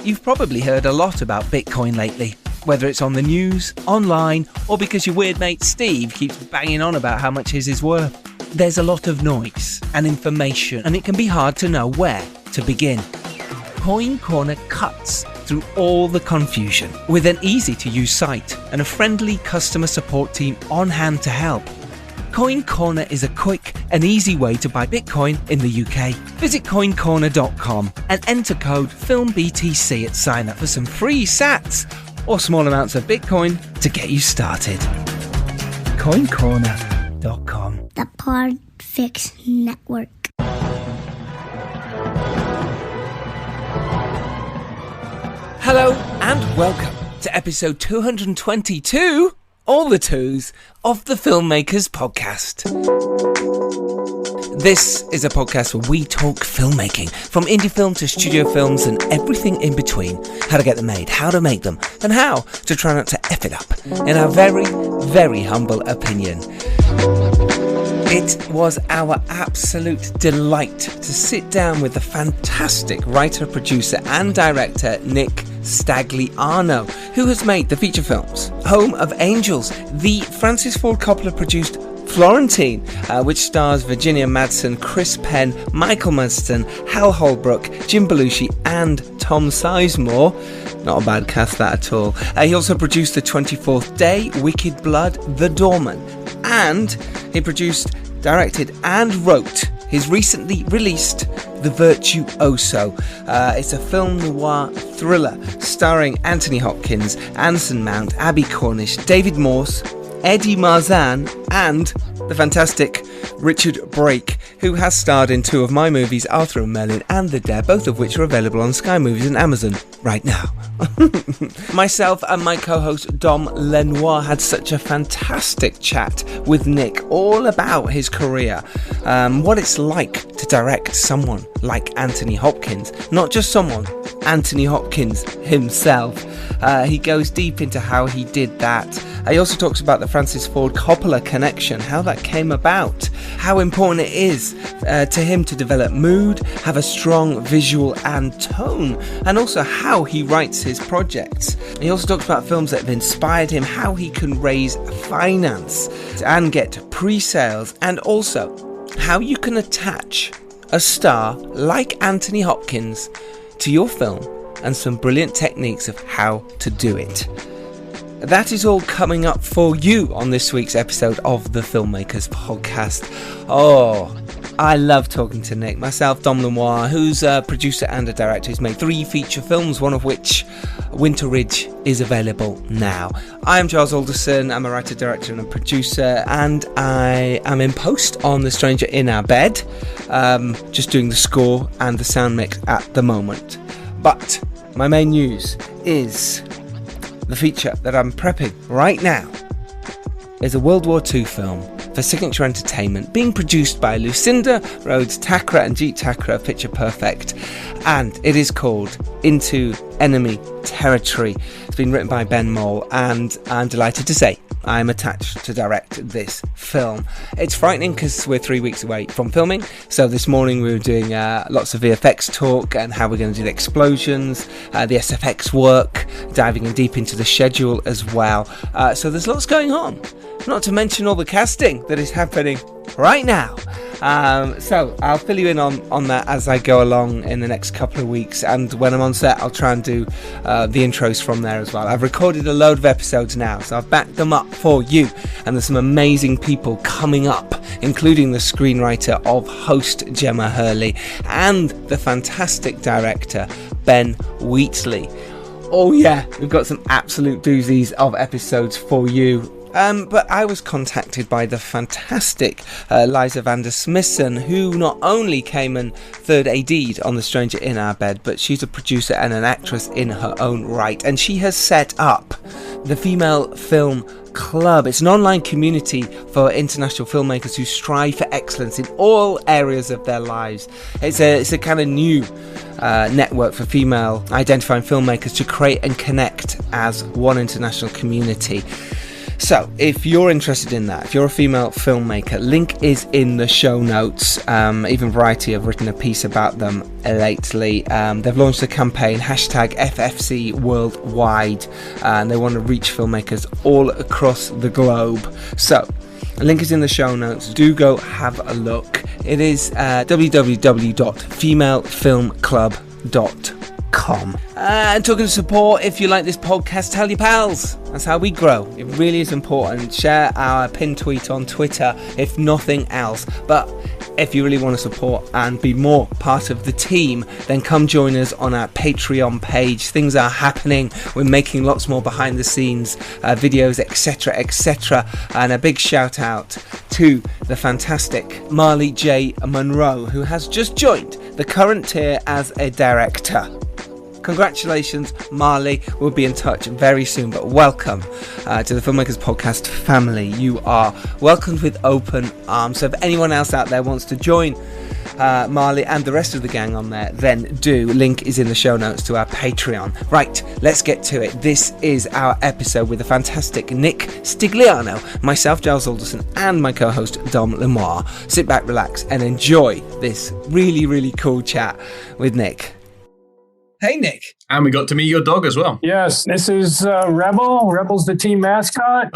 You've probably heard a lot about Bitcoin lately, whether it's on the news, online, or because your weird mate Steve keeps banging on about how much his is worth. There's a lot of noise and information, and it can be hard to know where to begin. Coin Corner cuts through all the confusion with an easy-to-use site and a friendly customer support team on hand to help. Coin Corner is a quick and easy way to buy Bitcoin in the UK. Visit coincorner.com and enter code FILMBTC at sign up for some free sats or small amounts of Bitcoin to get you started. coincorner.com. The Podfix Network. Hello and welcome to episode 222, all the twos, of the Filmmakers Podcast. This is a podcast where we talk filmmaking, from indie film to studio films and everything in between. How to get them made, how to make them, and how to try not to F it up, in our very, very humble opinion. It was our absolute delight to sit down with the fantastic writer, producer and director Nick Stagliano, who has made the feature films Home of Angels, the Francis Ford Copola produced Florentine, which stars Virginia Madsen, Chris Penn, Michael Madston, Hal Holbrook, Jim Belushi and Tom Sizemore. Not a bad cast, that at all. He also produced The 24th Day, Wicked Blood, The Doorman, and he produced, directed and wrote his recently released The Virtuoso. It's a film noir thriller starring Anthony Hopkins, Anson Mount, Abbie Cornish, David Morse, Eddie Marzan and the fantastic Richard Brake, who has starred in two of my movies, Arthur and Merlin and The Dare, both of which are available on Sky Movies and Amazon right now. Myself and my co-host Dom Lenoir had such a fantastic chat with Nick all about his career, what it's like to direct someone like Anthony Hopkins, not just someone, Anthony Hopkins himself. He goes deep into how he did that. He also talks about the Francis Ford Copola connection, how that came about, how important it is to him to develop mood, have a strong visual and tone, and also how he writes his projects. He also talks about films that have inspired him, how he can raise finance and get pre-sales, and also how you can attach a star like Anthony Hopkins to your film and some brilliant techniques of how to do it. That is all coming up for you on this week's episode of the Filmmakers Podcast. Oh, I love talking to Nick. Myself, Dom Lenoir, who's a producer and a director, who's made 3 feature films, one of which, Winter Ridge, is available now. I am Giles Alderson. I'm a writer, director and a producer, and I am in post on The Stranger in Our Bed, just doing the score and the sound mix at the moment. But my main news is the feature that I'm prepping right now is a World War II film for Signature Entertainment, being produced by Lucinda Rhodes Thakrar and Jeet Thakrar of Picture Perfect, and it is called Into Enemy Territory. It's been written by Ben Mole, and I'm delighted to say I'm attached to direct this film. It's frightening because we're 3 weeks away from filming, so this morning we were doing lots of VFX talk and how we're going to do the explosions, the SFX work, diving in deep into the schedule as well. So there's lots going on, not to mention all the casting that is happening right now. So I'll fill you in on that as I go along in the next couple of weeks, and when I'm on set I'll try and do the intros from there as well. I've recorded a load of episodes now, so I've backed them up for you, and there's some amazing people coming up, including the screenwriter of Host, Gemma Hurley, and the fantastic director Ben Wheatley. Oh yeah, we've got some absolute doozies of episodes for you. But I was contacted by the fantastic Liza Vander-Smithson, who not only came and third AD'd on The Stranger in Our Bed, but she's a producer and an actress in her own right, and she has set up the Female Film Club. It's an online community for international filmmakers who strive for excellence in all areas of their lives. It's a kind of new network for female identifying filmmakers to create and connect as one international community. So if you're interested in that, if you're a female filmmaker, link is in the show notes. Even Variety have written a piece about them lately. They've launched a campaign, #FFC Worldwide, and they want to reach filmmakers all across the globe. So a link is in the show notes. Do go have a look. It is www.femalefilmclub.com. And talking to support, if you like this podcast, tell your pals. That's how we grow. It really is important. Share our pinned tweet on Twitter, if nothing else. But if you really want to support and be more part of the team, then come join us on our Patreon page. Things are happening. We're making lots more behind the scenes videos, etc., etc. And a big shout out to the fantastic Marley J. Monroe, who has just joined the current tier as a director. Congratulations, Marley. We'll be in touch very soon, but welcome to the Filmmakers Podcast family. You are welcomed with open arms. So if anyone else out there wants to join Marley and the rest of the gang on there, then do. Link is in the show notes to our Patreon. Right, let's get to it. This is our episode with the fantastic Nick Stagliano, myself, Giles Alderson, and my co-host, Dom Lemoire. Sit back, relax, and enjoy this really, really cool chat with Nick. Hey, Nick. And we got to meet your dog as well. Yes, this is Rebel. Rebel's the team mascot.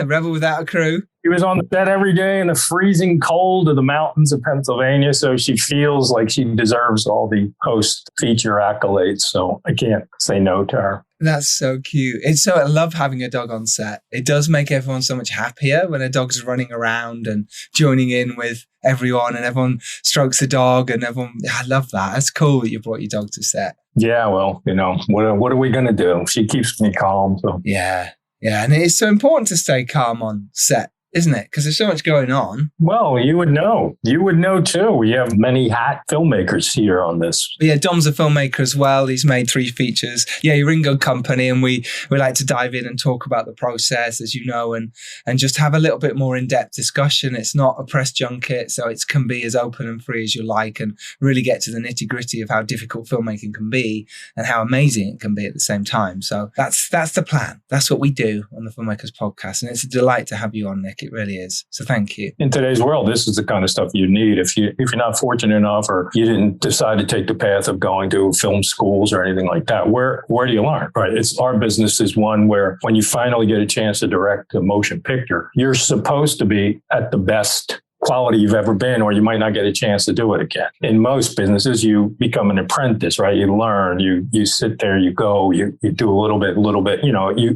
Rebel without a crew. He was on the set every day in the freezing cold of the mountains of Pennsylvania, so she feels like she deserves all the post-feature accolades, so I can't say no to her. That's so cute. I love having a dog on set. It does make everyone so much happier when a dog's running around and joining in with everyone and everyone strokes the dog and everyone, I love that. That's cool that you brought your dog to set. Yeah, well, what are we going to do? She keeps me calm. So. Yeah. And it is so important to stay calm on set, isn't it? Because there's so much going on. Well, you would know. You would know too. We have many hat filmmakers here on this. Yeah, Dom's a filmmaker as well. He's made 3 features. Yeah, Ringo Company, and we like to dive in and talk about the process, as you know, and just have a little bit more in-depth discussion. It's not a press junket, so it can be as open and free as you like and really get to the nitty-gritty of how difficult filmmaking can be and how amazing it can be at the same time. So that's the plan. That's what we do on the Filmmakers Podcast, and it's a delight to have you on, Nick. It really is. So thank you. In today's world, this is the kind of stuff you need. If you're not fortunate enough or you didn't decide to take the path of going to film schools or anything like that, where do you learn? Right. Our business is one where when you finally get a chance to direct a motion picture, you're supposed to be at the best quality you've ever been, or you might not get a chance to do it again. In most businesses, you become an apprentice, right? You learn, you sit there, you go, you do a little bit,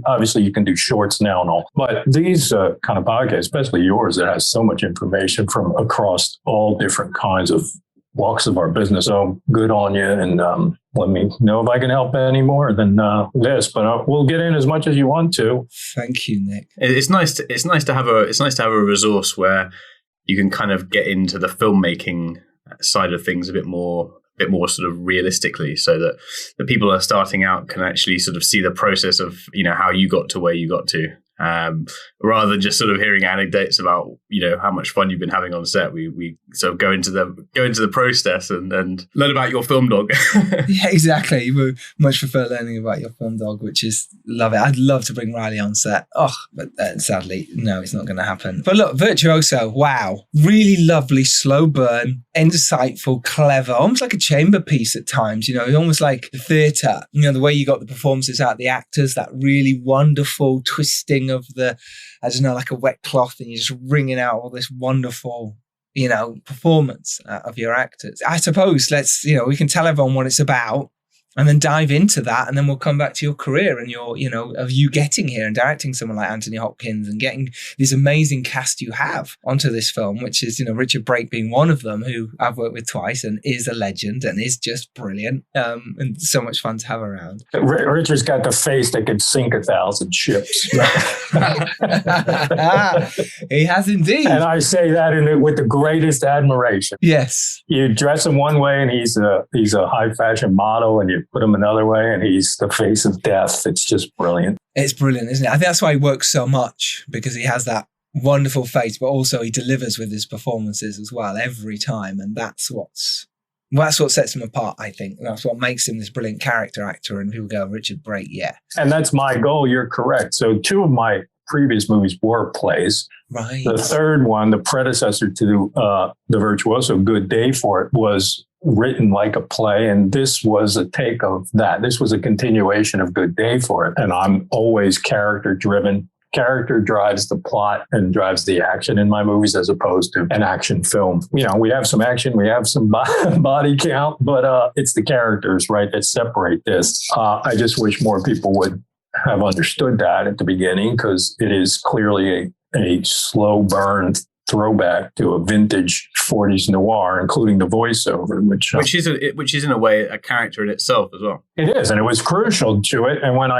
obviously you can do shorts now and all, but these kind of podcasts, especially yours, that has so much information from across all different kinds of walks of our business. So good on you. And let me know if I can help any more than this, but we'll get in as much as you want to. Thank you, Nick. It's nice to have a resource where you can kind of get into the filmmaking side of things a bit more sort of realistically, so that the people that are starting out can actually sort of see the process of, how you got to where you got to. Rather than just sort of hearing anecdotes about, how much fun you've been having on set. We sort of go into the process and learn about your film dog. Yeah, exactly. We much prefer learning about your film dog, which is love it. I'd love to bring Riley on set. But sadly, no, it's not going to happen. But look, Virtuoso, wow. Really lovely, slow burn, insightful, clever, almost like a chamber piece at times, almost like the theatre, the way you got the performances out, the actors, that really wonderful twisting of the, like a wet cloth, and you're just wringing out all this wonderful, performance of your actors. I suppose we can tell everyone what it's about and then dive into that, and then we'll come back to your career and your, of you getting here and directing someone like Anthony Hopkins and getting this amazing cast you have onto this film, which is, Richard Brake being one of them, who I've worked with twice and is a legend and is just brilliant, and so much fun to have around. Richard's got the face that could sink 1,000 ships. He has indeed. And I say that with the greatest admiration. Yes. You dress him one way and he's a high fashion model, and you put him another way and he's the face of death. It's just brilliant. It's brilliant, isn't it? I think that's why he works so much, because he has that wonderful face, but also he delivers with his performances as well every time. And that's what's Well, that's what sets him apart, I think. That's what makes him this brilliant character actor. And people go, Richard Brake, yeah. And that's my goal. You're correct. So 2 of my previous movies were plays. Right. The third one, the predecessor to the Virtuoso, Good Day for It, was written like a play. And this was a take of that. This was a continuation of Good Day for It. And I'm always character driven. Character drives the plot and drives the action in my movies as opposed to an action film. You know, we have some action, we have some body count, but it's the characters, right, that separate this. I just wish more people would have understood that at the beginning, because it is clearly a slow burn throwback to a vintage 40s noir, including the voiceover, which is in a way a character in itself as well. It is, and it was crucial to it. And when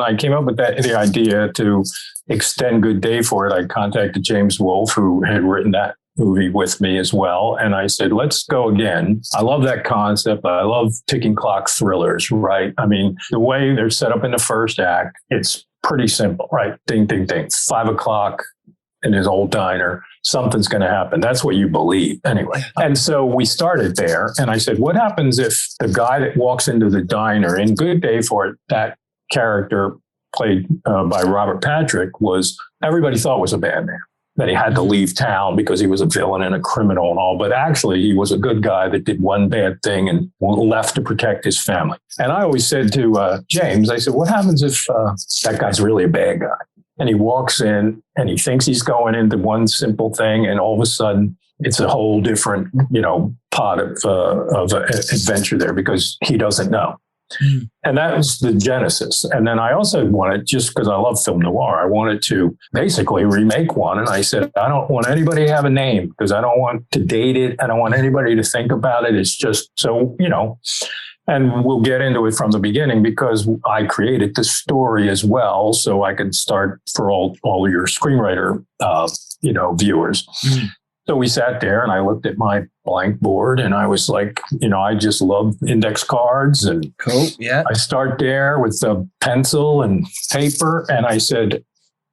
I came up with the idea to extend Good Day for It, I contacted James Wolfe, who had written that movie with me as well. And I said, let's go again. I love that concept. I love ticking clock thrillers, right? I mean, the way they're set up in the first act, it's pretty simple, right? Ding, ding, ding. 5 o'clock in his old diner, something's going to happen. That's what you believe anyway. And so we started there. And I said, what happens if the guy that walks into the diner in Good Day for It, that character played by Robert Patrick, everybody thought was a bad man, that he had to leave town because he was a villain and a criminal and all. But actually, he was a good guy that did one bad thing and left to protect his family. And I always said to James, I said, what happens if that guy's really a bad guy? And he walks in and he thinks he's going into one simple thing, and all of a sudden it's a whole different, pot of adventure there because he doesn't know. Mm. And that was the genesis. And then I also wanted, just because I love film noir, I wanted to basically remake one. And I said, I don't want anybody to have a name because I don't want to date it. I don't want anybody to think about it. It's just so, and we'll get into it from the beginning because I created the story as well. So I could start for all your screenwriter, viewers. Mm. So we sat there and I looked at my blank board and I was like, I just love index cards and cool. Yeah. I start there with a pencil and paper. And I said,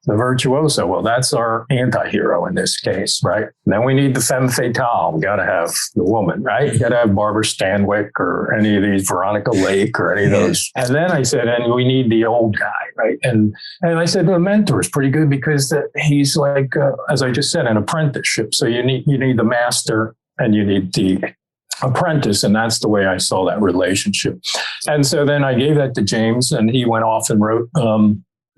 the Virtuoso. Well, that's our anti-hero in this case, right? And then we need the femme fatale. We got to have the woman, right? You got to have Barbara Stanwyck or any of these, Veronica Lake or any of those. And then I said, and we need the old guy, right? And I said, the mentor is pretty good because he's like, as I just said, an apprenticeship. So you need the master and you need the apprentice. And that's the way I saw that relationship. And so then I gave that to James and he went off and wrote,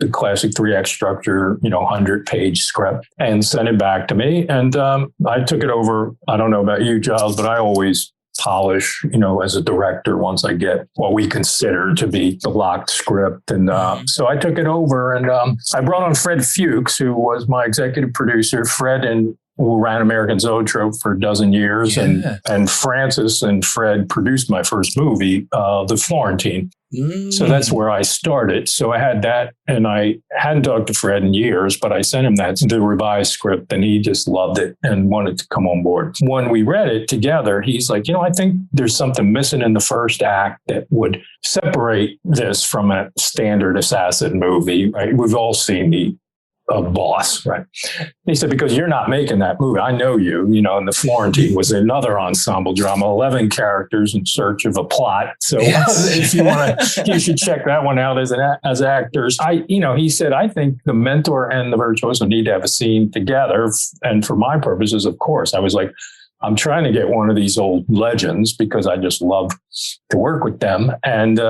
the classic 3-act structure, 100-page script and sent it back to me. And I took it over. I don't know about you, Giles, but I always polish, as a director once I get what we consider to be the locked script. And so I took it over and I brought on Fred Fuchs, who was my executive producer. Fred who ran American Zoetrope for a dozen years. Yeah. And Francis and Fred produced my first movie, The Florentine. Mm. So that's where I started. So I had that, and I hadn't talked to Fred in years, but I sent him the revised script, and he just loved it and wanted to come on board. When we read it together, he's like, I think there's something missing in the first act that would separate this from a standard assassin movie. Right? We've all seen a boss, right? He said, because you're not making that movie. I know you, and The Florentine was another ensemble drama, 11 characters in search of a plot. So if you want to, you should check that one out as actors. He said, I think the mentor and the Virtuoso need to have a scene together. And for my purposes, of course, I was like, I'm trying to get one of these old legends because I just love to work with them. And,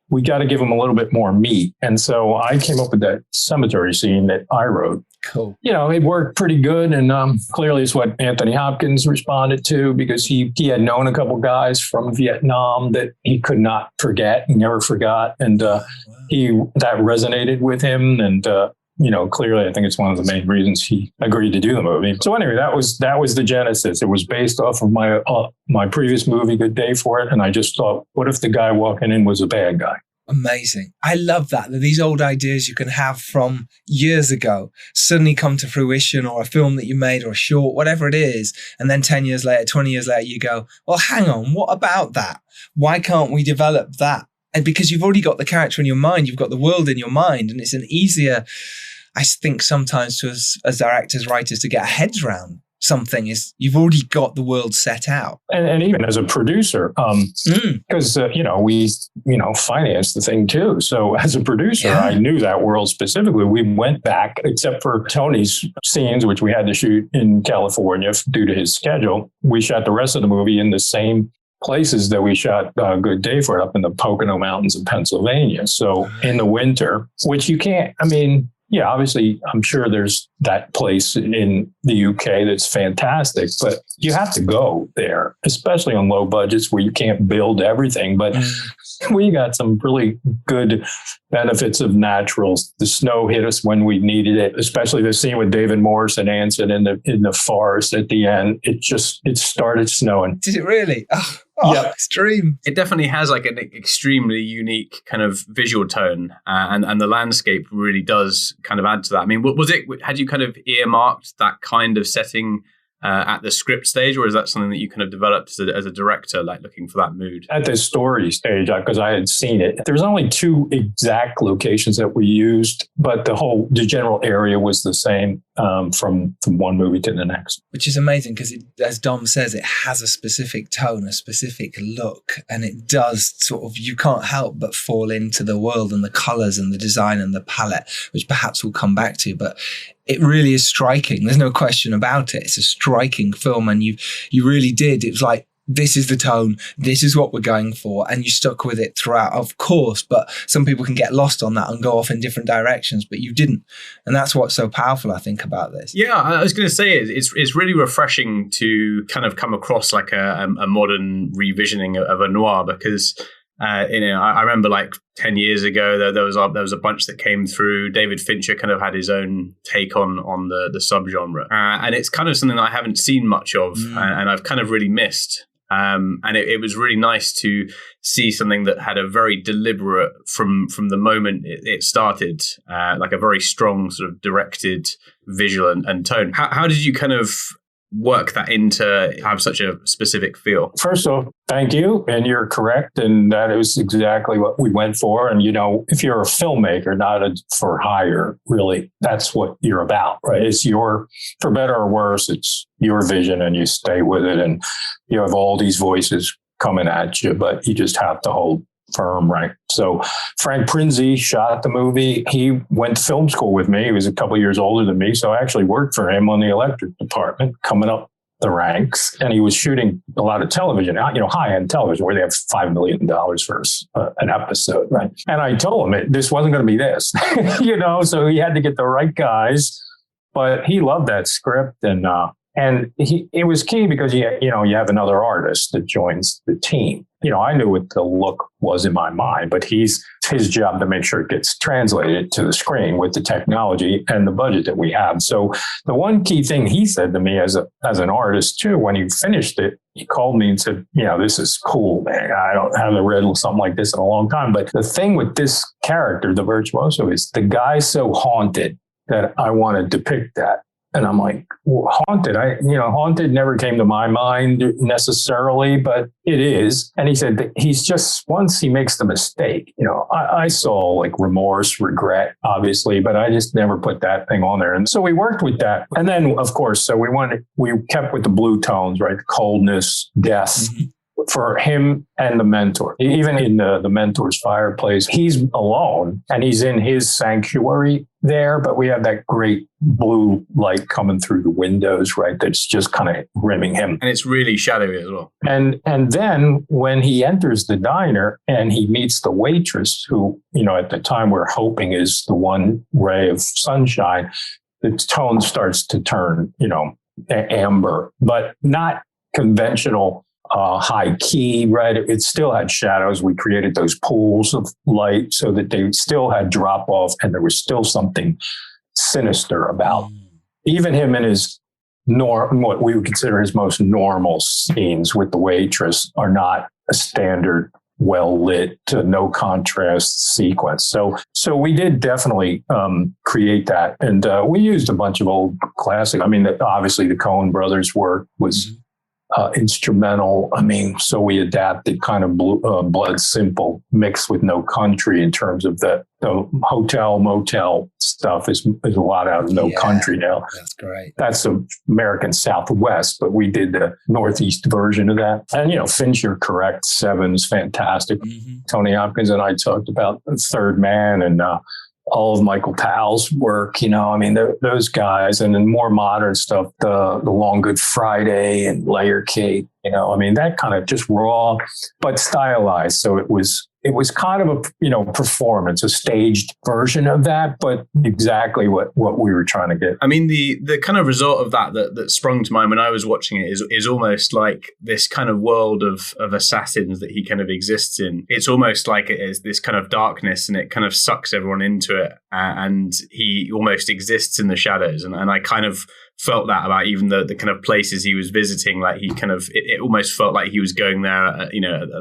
we got to give them a little bit more meat. And so I came up with that cemetery scene that I wrote. Cool. It worked pretty good. And clearly it's what Anthony Hopkins responded to because he had known a couple guys from Vietnam that he could not forget. He never forgot. And that resonated with him. And, clearly I think it's one of the main reasons he agreed to do the movie. So anyway, that was the genesis. It was based off of my previous movie, Good Day for It. And I just thought, what if the guy walking in was a bad guy? Amazing. I love that these old ideas you can have from years ago suddenly come to fruition, or a film that you made or a short, whatever it is. And then 10 years later, 20 years later, you go, well, hang on, what about that? Why can't we develop that? And because you've already got the character in your mind, you've got the world in your mind, and it's an easier, I think sometimes to us as directors, writers, to get our heads around something is you've already got the world set out. And even as a producer, because, we, financed the thing too. So as a producer, I knew that world specifically. We went back, except for Tony's scenes, which we had to shoot in California due to his schedule. We shot the rest of the movie in the same places that we shot Good Day for it, up in the Pocono Mountains of Pennsylvania. So in the winter, which you can't, obviously, I'm sure there's that place in the UK that's fantastic, but you have to go there, especially on low budgets where you can't build everything. But we got some really good benefits of naturals. The snow hit us when we needed it, especially the scene with David Morse and Anson in the forest at the end. It started snowing. Did it really? Yeah, extreme. It definitely has like an extremely unique kind of visual tone, and the landscape really does kind of add to that. I mean, had you kind of earmarked that kind of setting at the script stage, or is that something that you kind of developed as a director, like looking for that mood? At the story stage, because I had seen it. There's only 2 exact locations that we used, but the general area was the same from one movie to the next. Which is amazing because, as Dom says, it has a specific tone, a specific look, and it does sort of, you can't help but fall into the world and the colours and the design and the palette, which perhaps we'll come back to, but it really is striking. There's no question about it. It's a striking film, and you really did. It was like, this is the tone. This is what we're going for. And you stuck with it throughout, of course, but some people can get lost on that and go off in different directions, but you didn't. And that's what's so powerful, I think, about this. Yeah, I was going to say it's really refreshing to kind of come across like a modern revisioning of a noir, because I remember like 10 years ago, there was a bunch that came through. David Fincher kind of had his own take on the subgenre. And it's kind of something that I haven't seen much of, and I've kind of really missed. And it was really nice to see something that had a very deliberate, from the moment it started, like a very strong sort of directed visual and tone. How did you kind of work that into have such a specific feel? First off, thank you. And you're correct. And that is exactly what we went for. And, if you're a filmmaker, not for hire, really, that's what you're about, right? It's for better or worse, it's your vision and you stay with it. And you have all these voices coming at you, but you just have to hold firm, right? So Frank Prinzi shot the movie. He went to film school with me. He was a couple of years older than me. So I actually worked for him on the electric department, coming up the ranks. And he was shooting a lot of television, high-end television, where they have $5 million for an episode, right? And I told him this wasn't going to be this, so he had to get the right guys. But he loved that script, and it was key because you have another artist that joins the team. I knew what the look was in my mind, but it's his job to make sure it gets translated to the screen with the technology and the budget that we have. So the one key thing he said to me as an artist too, when he finished it, he called me and said, this is cool, man. I haven't read something like this in a long time. But the thing with this character, the Virtuoso, is the guy's so haunted that I want to depict that. And I'm like, haunted. Haunted never came to my mind necessarily, but it is. And he said that he's just, once he makes the mistake, I saw like remorse, regret, obviously, but I just never put that thing on there. And so we worked with that. And then, of course, so we kept with the blue tones, right? Coldness, death. For him and the mentor. Even in the mentor's fireplace, he's alone and he's in his sanctuary there, but we have that great blue light coming through the windows, right? That's just kind of rimming him. And it's really shadowy as well. And then when he enters the diner and he meets the waitress, who, at the time we're hoping is the one ray of sunshine, the tone starts to turn, amber, but not conventional high key, right? It still had shadows. We created those pools of light so that they still had drop off and there was still something sinister about even him in his what we would consider his most normal scenes with the waitress are not a standard well lit, no contrast sequence. So we did definitely create that, and we used a bunch of old classic. I mean, obviously the Coen brothers work was instrumental. I mean, so we adapted kind of Blood Simple mixed with No Country in terms of the hotel motel stuff is a lot out of No Country now. That's great. That's the American Southwest, but we did the Northeast version of that. And, Finch, you're correct. Seven's fantastic. Mm-hmm. Tony Hopkins and I talked about Third Man and all of Michael Powell's work, those guys, and then more modern stuff, the Long Good Friday and Layer Cake, that kind of just raw, but stylized. So it was kind of a, performance, a staged version of that, but exactly what we were trying to get. I mean, the kind of result of that sprung to mind when I was watching it is almost like this kind of world of assassins that he kind of exists in. It's almost like it is this kind of darkness, and it kind of sucks everyone into it. And he almost exists in the shadows. And I kind of felt that about even the kind of places he was visiting. Like he kind of, it almost felt like he was going there, at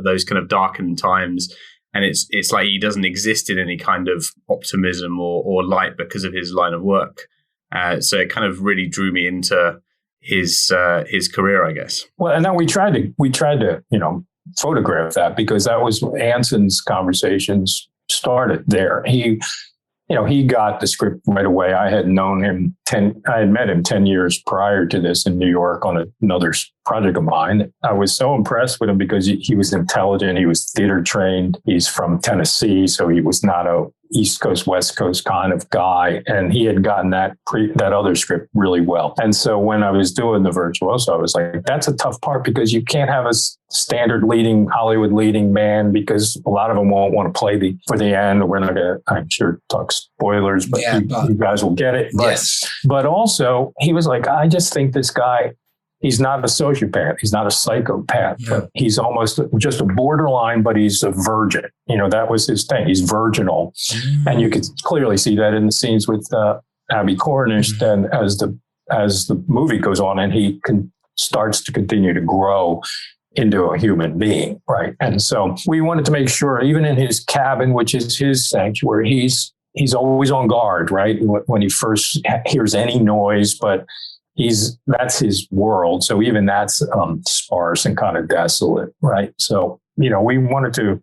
those kind of darkened times. And it's like he doesn't exist in any kind of optimism or light because of his line of work. So it kind of really drew me into his career, I guess. Well, and then we tried to photograph that, because that was Anson's conversations started there. He got the script right away. I had known him I had met him 10 years prior to this in New York on another project of mine. I was so impressed with him because he was intelligent. He was theater trained. He's from Tennessee, so he was not a East Coast, West Coast kind of guy. And he had gotten that other script really well. And so when I was doing the Virtuoso, I was like, that's a tough part, because you can't have a standard Hollywood leading man, because a lot of them won't want to play for the end. We're not going to, I'm sure, talk spoilers, but you guys will get it. But also, he was like, I just think this guy, he's not a sociopath. He's not a psychopath. Yeah. But he's almost just a borderline, but he's a virgin. That was his thing. He's virginal. Mm. And you could clearly see that in the scenes with Abbie Cornish. Mm. Then as the movie goes on, and he starts to continue to grow into a human being, right? And so we wanted to make sure, even in his cabin, which is his sanctuary, he's always on guard, right? When he first hears any noise, but that's his world. So even that's sparse and kind of desolate, right? So, we wanted to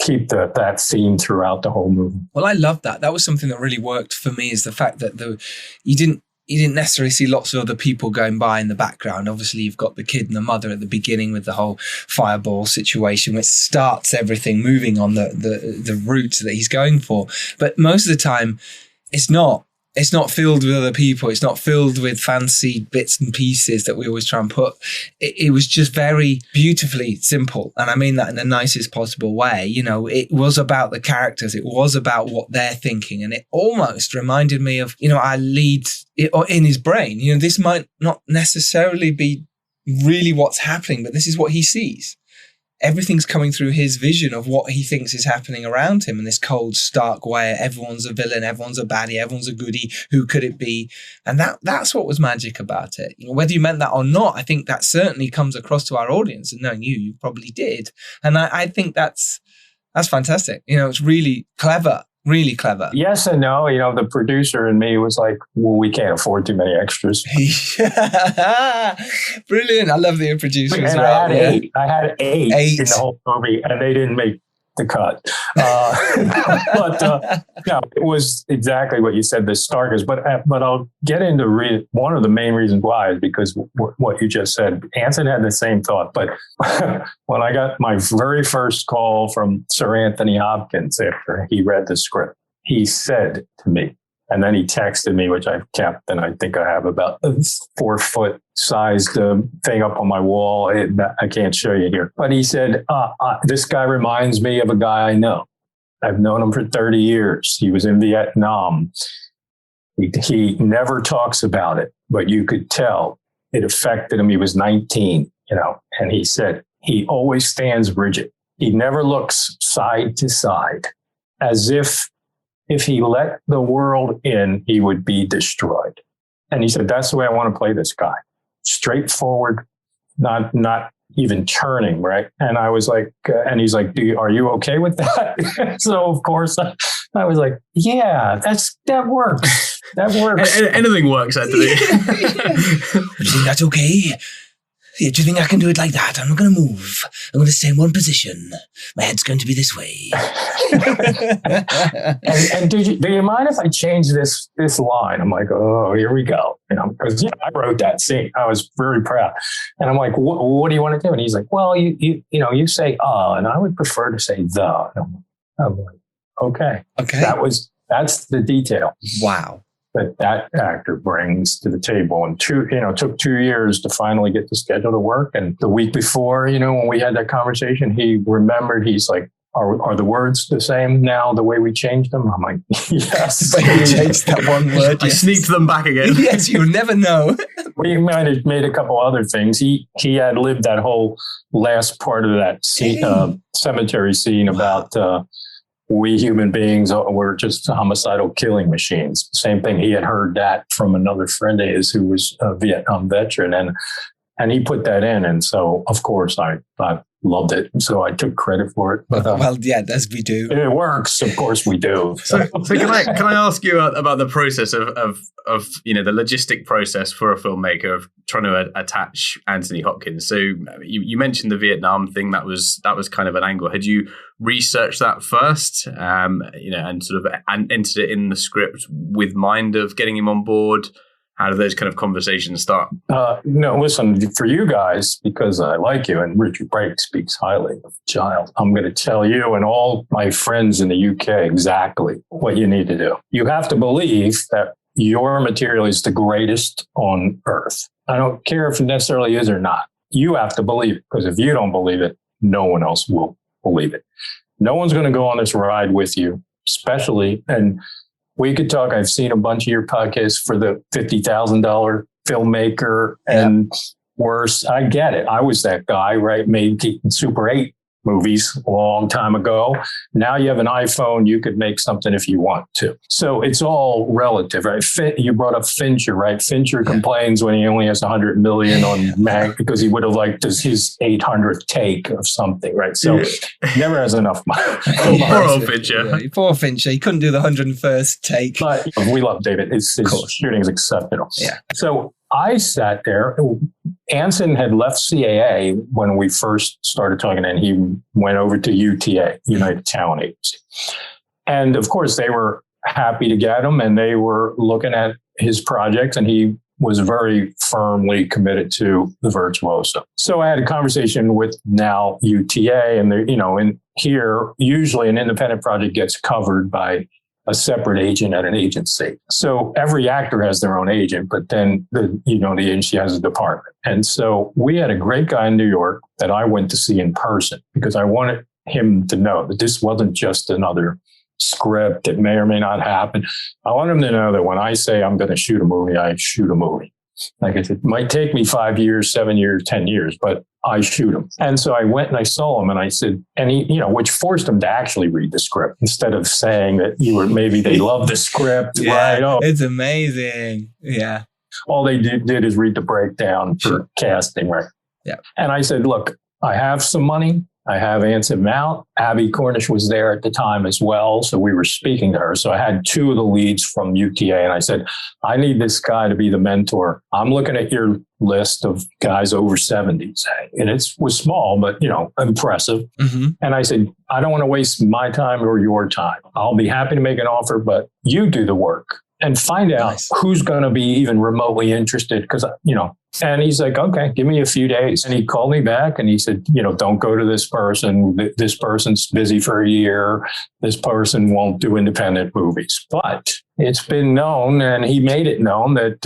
keep that theme throughout the whole movie. Well, I love that. That was something that really worked for me, is the fact that you didn't necessarily see lots of other people going by in the background. Obviously, you've got the kid and the mother at the beginning with the whole fireball situation, which starts everything moving on the route that he's going for. But most of the time, it's not filled with other people. It's not filled with fancy bits and pieces that we always try and put. It was just very beautifully simple. And I mean that in the nicest possible way. It was about the characters. It was about what they're thinking. And it almost reminded me of, our lead in his brain. This might not necessarily be really what's happening, but this is what he sees. Everything's coming through his vision of what he thinks is happening around him in this cold, stark way. Everyone's a villain, everyone's a baddie, everyone's a goodie. Who could it be? And that's what was magic about it. Whether you meant that or not, I think that certainly comes across to our audience. And knowing you probably did. And I think that's fantastic. It's really clever. Really clever. Yes and no. The producer and me was like, well, we can't afford too many extras. Brilliant. I love the producer as well. I had eight in the whole movie, and they didn't make the cut. But it was exactly what you said, the starkest. But I'll get into one of the main reasons why is because what you just said. Anson had the same thought. But when I got my very first call from Sir Anthony Hopkins after he read the script, he said to me, and then he texted me, which I've kept, and I think I have about a 4-foot sized thing up on my wall. I can't show you here. But he said, this guy reminds me of a guy I know. I've known him for 30 years. He was in Vietnam. He never talks about it, but you could tell it affected him. He was 19, and he said, he always stands rigid. He never looks side to side, as if he let the world in, he would be destroyed. And he said, that's the way I want to play this guy. Straightforward, not even turning, right? And I was like, and he's like, are you okay with that? So of course I was like, yeah, that works. That works. Anything works, Anthony. That's okay. Yeah, do you think I can do it like that? I'm not going to move. I'm going to stay in one position. My head's going to be this way. and do you mind if I change this line? I'm like, oh, here we go. Because I wrote that scene. I was very proud. And I'm like, what do you want to do? And he's like, well, you say and I would prefer to say the. And I'm like, okay. That's the detail. Wow. That actor brings to the table. And took 2 years to finally get the schedule to work. And the week before, when we had that conversation, he remembered, he's like, are the words the same now, the way we changed them? I'm like, yes. You changed that one word. I sneaked them back again. Yes, you'll never know. We might have made a couple other things. He had lived that whole last part of that scene, cemetery scene about we human beings were just homicidal killing machines. Same thing. He had heard that from another friend of his who was a Vietnam veteran, and he put that in. And so, of course, I loved it. So I took credit for it. But, well, yeah, as we do. It works. Of course we do. So can I ask you about the process of the logistic process for a filmmaker of trying to attach Anthony Hopkins? So you mentioned the Vietnam thing. That was kind of an angle. Had you researched that first, and sort of and entered it in the script with mind of getting him on board? How do those kind of conversations start? No, listen, for you guys, because I like you and Richard Brake speaks highly of the child, I'm going to tell you and all my friends in the UK exactly what you need to do. You have to believe that your material is the greatest on earth. I don't care if it necessarily is or not. You have to believe it, because if you don't believe it, no one else will believe it. No one's going to go on this ride with you, especially, and we could talk. I've seen a bunch of your podcasts for the $50,000 filmmaker and worse. I get it. I was that guy, right? Made Super 8 movies a long time ago. Now you have an iPhone. You could make something if you want to. So it's all relative, right? You brought up Fincher, right? Fincher complains when he only has 100 million on Mac because he would have liked his 800th take of something, right? So never has enough money. Poor old Fincher. Yeah, poor Fincher. He couldn't do the 101st take. But we love David. His shooting is exceptional. Yeah. So I sat there. Anson had left CAA when we first started talking, and he went over to UTA, United Talent Agency. And of course, they were happy to get him, and they were looking at his project, and he was very firmly committed to the Virtuoso. So I had a conversation with now UTA, and in here, usually an independent project gets covered by a separate agent at an agency. So every actor has their own agent, but then the agency has a department. And so we had a great guy in New York that I went to see in person because I wanted him to know that this wasn't just another script that may or may not happen. I want him to know that when I say I'm going to shoot a movie, I shoot a movie. Like I said, it might take me 5 years, 7 years, 10 years, but I shoot him. And so I went and I saw him and I said, and he, which forced him to actually read the script instead of saying that maybe they love the script. Yeah, right? It's amazing. Yeah. All they did is read the breakdown for casting, right? Yeah. And I said, look, I have some money. I have Anson Mount. Abbie Cornish was there at the time as well. So we were speaking to her. So I had 2 of the leads from UTA. And I said, I need this guy to be the mentor. I'm looking at your list of guys over 70s. And it was small, but, impressive. Mm-hmm. And I said, I don't want to waste my time or your time. I'll be happy to make an offer, but you do the work and find out who's going to be even remotely interested. Because, and he's like, okay, give me a few days. And he called me back and he said, don't go to this person. This person's busy for a year. This person won't do independent movies. But it's been known, and he made it known that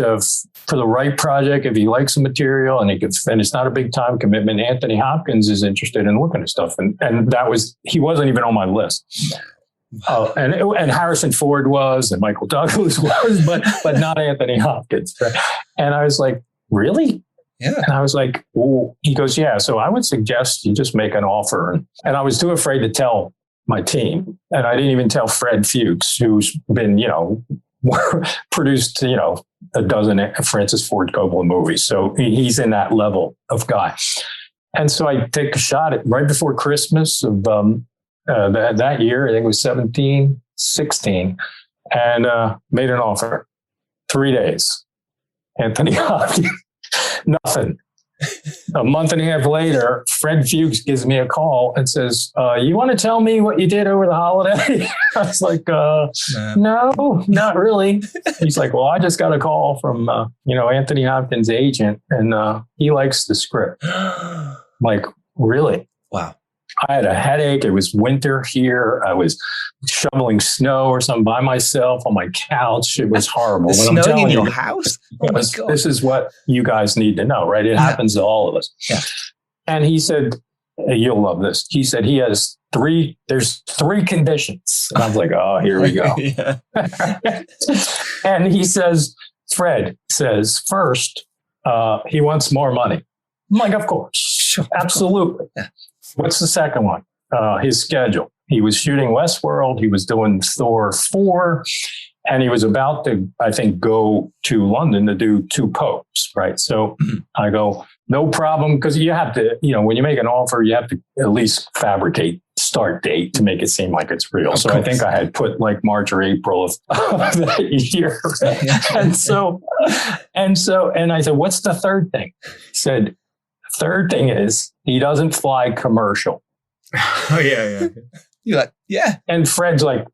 for the right project, if he likes the material and it's not a big time commitment, Anthony Hopkins is interested in looking at stuff. And he wasn't even on my list. And Harrison Ford was, and Michael Douglas was, but not Anthony Hopkins. Right? And I was like, really? Yeah. And I was like, oh, he goes, yeah. So I would suggest you just make an offer. And I was too afraid to tell my team. And I didn't even tell Fred Fuchs, who's been, produced, a dozen Francis Ford Copola movies. So he's in that level of guy. And so I take a shot at right before Christmas of that year, I think it was 16, and made an offer. 3 days. Anthony Hopkins, nothing. a month and a half later, Fred Fuchs gives me a call and says, you want to tell me what you did over the holiday? I was like, no, not really. He's like, well, I just got a call from, Anthony Hopkins' agent, and he likes the script. I'm like, really? Wow. I had a headache. It was winter here. I was shoveling snow or something by myself on my couch. It was horrible. Snowing in your house? Oh my God. This is what you guys need to know, right? It happens to all of us. Yeah. And he said, you'll love this. He said there's three conditions. And I was like, oh, here we go. And he says, Fred says, first, he wants more money. I'm like, of course. Sure, absolutely. Yeah. What's the second one? His schedule. He was shooting Westworld. He was doing Thor 4. And he was about to, I think, go to London to do 2 Popes, right? So I go, no problem. Because you have to, when you make an offer, you have to at least fabricate start date to make it seem like it's real. So I think I had put like March or April of that year. And I said, what's the third thing? He said, third thing is he doesn't fly commercial. Oh, yeah. You're like, yeah. And Fred's like,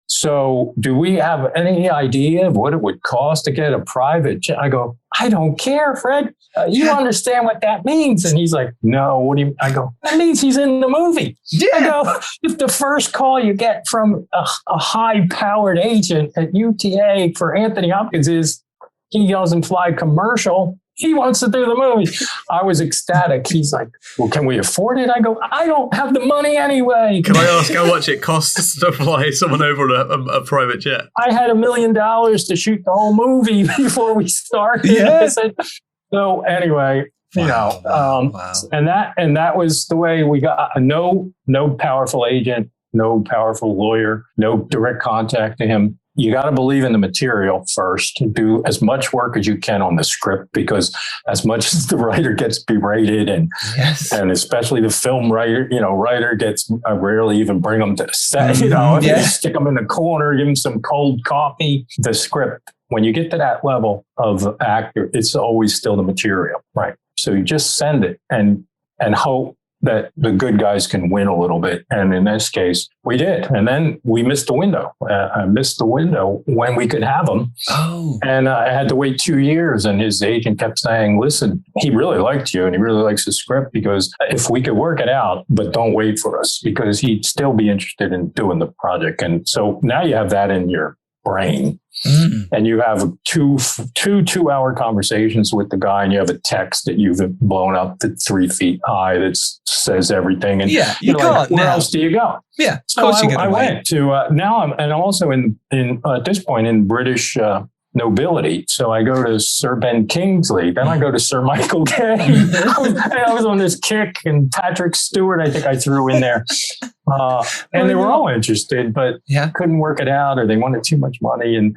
so do we have any idea of what it would cost to get a private jet? I go, I don't care, Fred. You understand what that means? And he's like, no, what do you, I go, that means he's in the movie. Yeah. I go, if the first call you get from a high-powered agent at UTA for Anthony Hopkins is he doesn't fly commercial, he wants to do the movie. I was ecstatic. He's like, well, can we afford it? I go, I don't have the money anyway. Can I ask how much it costs to fly someone over a private jet? I had $1 million to shoot the whole movie before we started. Yeah. So anyway, wow. And that was the way we got no powerful agent, no powerful lawyer, no direct contact to him. You got to believe in the material first. Do as much work as you can on the script, because as much as the writer gets berated and especially the film writer, writer gets, I rarely even bring them to the set, stick them in the corner, give them some cold coffee. The script, when you get to that level of actor, it's always still the material, right? So you just send it and hope that the good guys can win a little bit. And in this case, we did. And then we missed the window. I missed the window when we could have him. Oh. And I had to wait 2 years. And his agent kept saying, listen, he really liked you and he really likes the script, because if we could work it out, but don't wait for us, because he'd still be interested in doing the project. And so now you have that in your brain. And you have two 2-hour conversations with the guy, and you have a text that you've blown up to 3 feet high that says everything. And you can't. Like, where else do you go? Yeah, of course you're going to went to now. I'm also in at this point in British nobility. So I go to Sir Ben Kingsley, then I go to Sir Michael Kay. I was on this kick, and Patrick Stewart, I think I threw in there. And they were all interested, but couldn't work it out, or they wanted too much money. And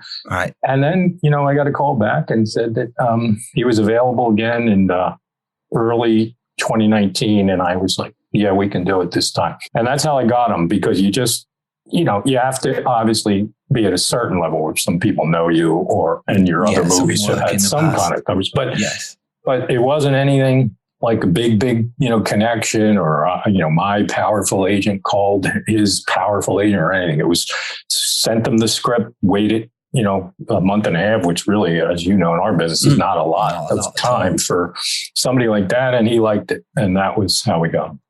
then, I got a call back and said that he was available again in early 2019. And I was like, yeah, we can do it this time. And that's how I got him, because you just, you have to obviously be at a certain level where some people know you, and your other movies have had some kind of coverage. But it wasn't anything like a big, connection, or, my powerful agent called his powerful agent or anything. It was sent them the script, waited, a month and a half, which really, as you know, in our business is not a lot of time for somebody like that. And he liked it. And that was how we got him.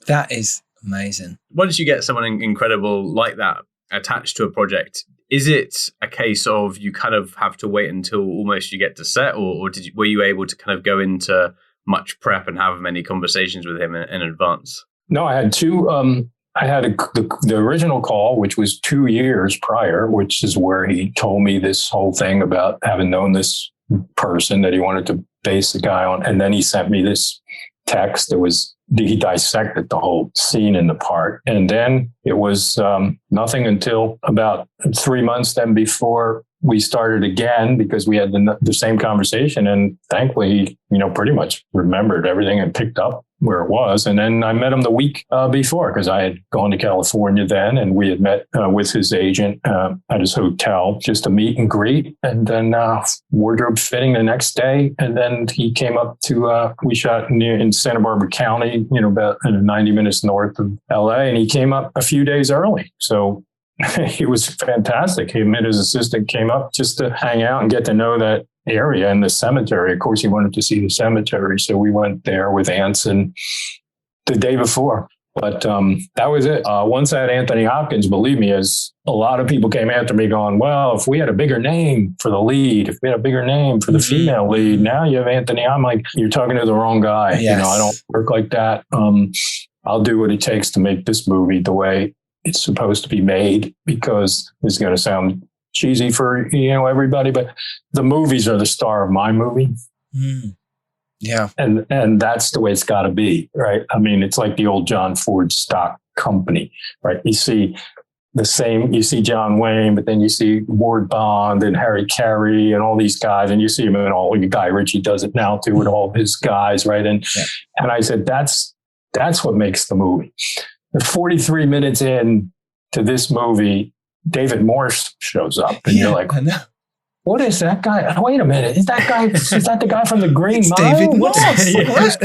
That is amazing. Once you get someone incredible like that attached to a project, is it a case of you kind of have to wait until almost you get to set, or were you able to kind of go into much prep and have many conversations with him in advance? No, I had two. I had the original call, which was 2 years prior, which is where he told me this whole thing about having known this person that he wanted to base the guy on. And then he sent me this text that he dissected the whole scene in the part. And then it was nothing until about 3 months then before we started again, because we had the same conversation. And thankfully, he, pretty much remembered everything and picked up where it was. And then I met him the week before, because I had gone to California then, and we had met with his agent at his hotel, just to meet and greet, and then wardrobe fitting the next day. And then he came up to, we shot in Santa Barbara County, about 90 minutes north of LA, and he came up a few days early. So it was fantastic. Him and his assistant came up just to hang out and get to know that area and the cemetery. Of course, he wanted to see the cemetery, so we went there with Anson the day before. But that was it. Once I had Anthony Hopkins, believe me, as a lot of people came after me going, well, if we had a bigger name for the lead, if we had a bigger name for the female lead, now you have Anthony. I'm like, you're talking to the wrong guy. Yes. I don't work like that. I'll do what it takes to make this movie the way it's supposed to be made, because this is going to sound cheesy for everybody, but the movies are the star of my movie. Yeah, and that's the way it's got to be, right? I mean, it's like the old John Ford stock company, right? You see John Wayne, but then you see Ward Bond and Harry Carey and all these guys, and you see him in all. Guy Ritchie does it now too with all of his guys, right? And I said that's what makes the movie. 43 minutes in to this movie, David Morse shows up, and you're like, what is that guy? Oh, wait a minute. Is that the guy from The Green Mile? David Morse.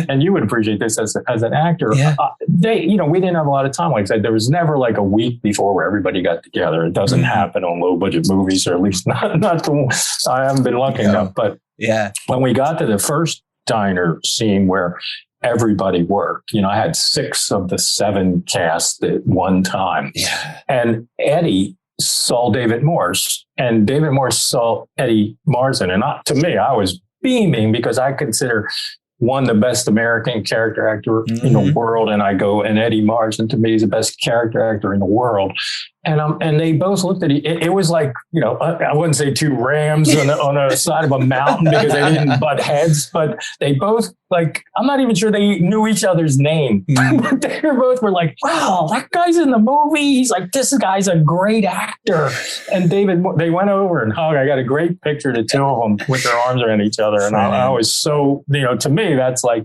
And you would appreciate this as an actor. Yeah. We didn't have a lot of time. Like I said, there was never like a week before where everybody got together. It doesn't happen on low budget movies, or at least not I haven't been lucky enough. But when we got to the first diner scene where everybody worked, I had 6 of the 7 cast at one time. Yeah. And Eddie saw David Morse, and David Morse saw Eddie Marsan. And to me, I was beaming, because I consider one the best American character actor in the world. And and Eddie Marsan, to me, is the best character actor in the world. And they both looked at it was like, I wouldn't say 2 rams on a side of a mountain, because they didn't butt heads, but they both, like, I'm not even sure they knew each other's name. But they both were like, wow, that guy's in the movie. He's like, this guy's a great actor. And they went over and hugged. I got a great picture of the 2 of them with their arms around each other. And I was so, to me, that's like,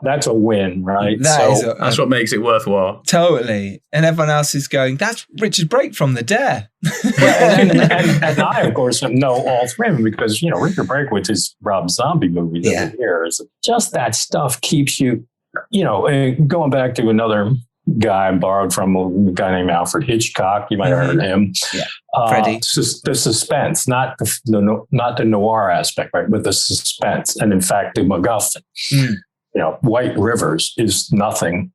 that's a win, right? That's what makes it worthwhile. Totally. And everyone else is going, that's Richard Brake from The Dare. and I, of course, know all 3 of them, because, Richard Brake with his Rob Zombie movies over here, is just that stuff keeps you, going back to another guy I borrowed from, a guy named Alfred Hitchcock. You might have heard of him. Yeah. Freddie. The suspense, not the noir aspect, right? But the suspense. And in fact, the MacGuffin. White Rivers is nothing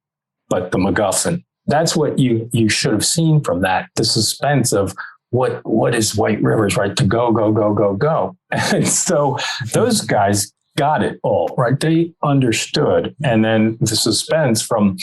but the MacGuffin. That's what you should have seen from that. The suspense of what is White Rivers, right? To go. And so those guys got it all, right? They understood. And then the suspense from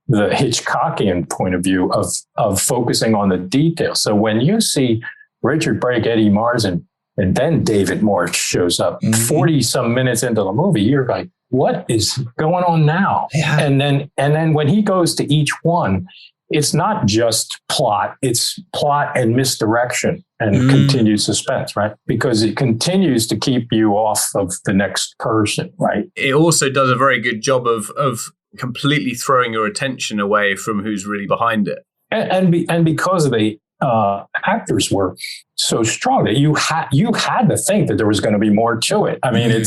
the Hitchcockian point of view of focusing on the details. So when you see Richard Brake, Eddie Marsan, and then David Morse shows up 40 some minutes into the movie, you're like, what is going on now? Yeah. And then when he goes to each one, it's not just plot, it's plot and misdirection and continued suspense, right? Because it continues to keep you off of the next person, right? It also does a very good job of completely throwing your attention away from who's really behind it. And because the actors were so strong that you had to think that there was going to be more to it. I mean,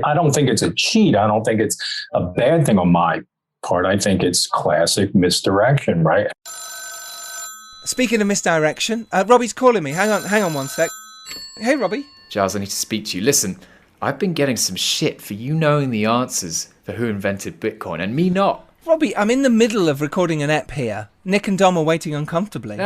I don't think it's a cheat. I don't think it's a bad thing on my part. I think it's classic misdirection, right? Speaking of misdirection, Robbie's calling me. Hang on one sec. Hey, Robbie. Giles, I need to speak to you. Listen, I've been getting some shit for you knowing the answers for who invented Bitcoin and me not. Robbie, I'm in the middle of recording an ep here. Nick and Dom are waiting uncomfortably. No.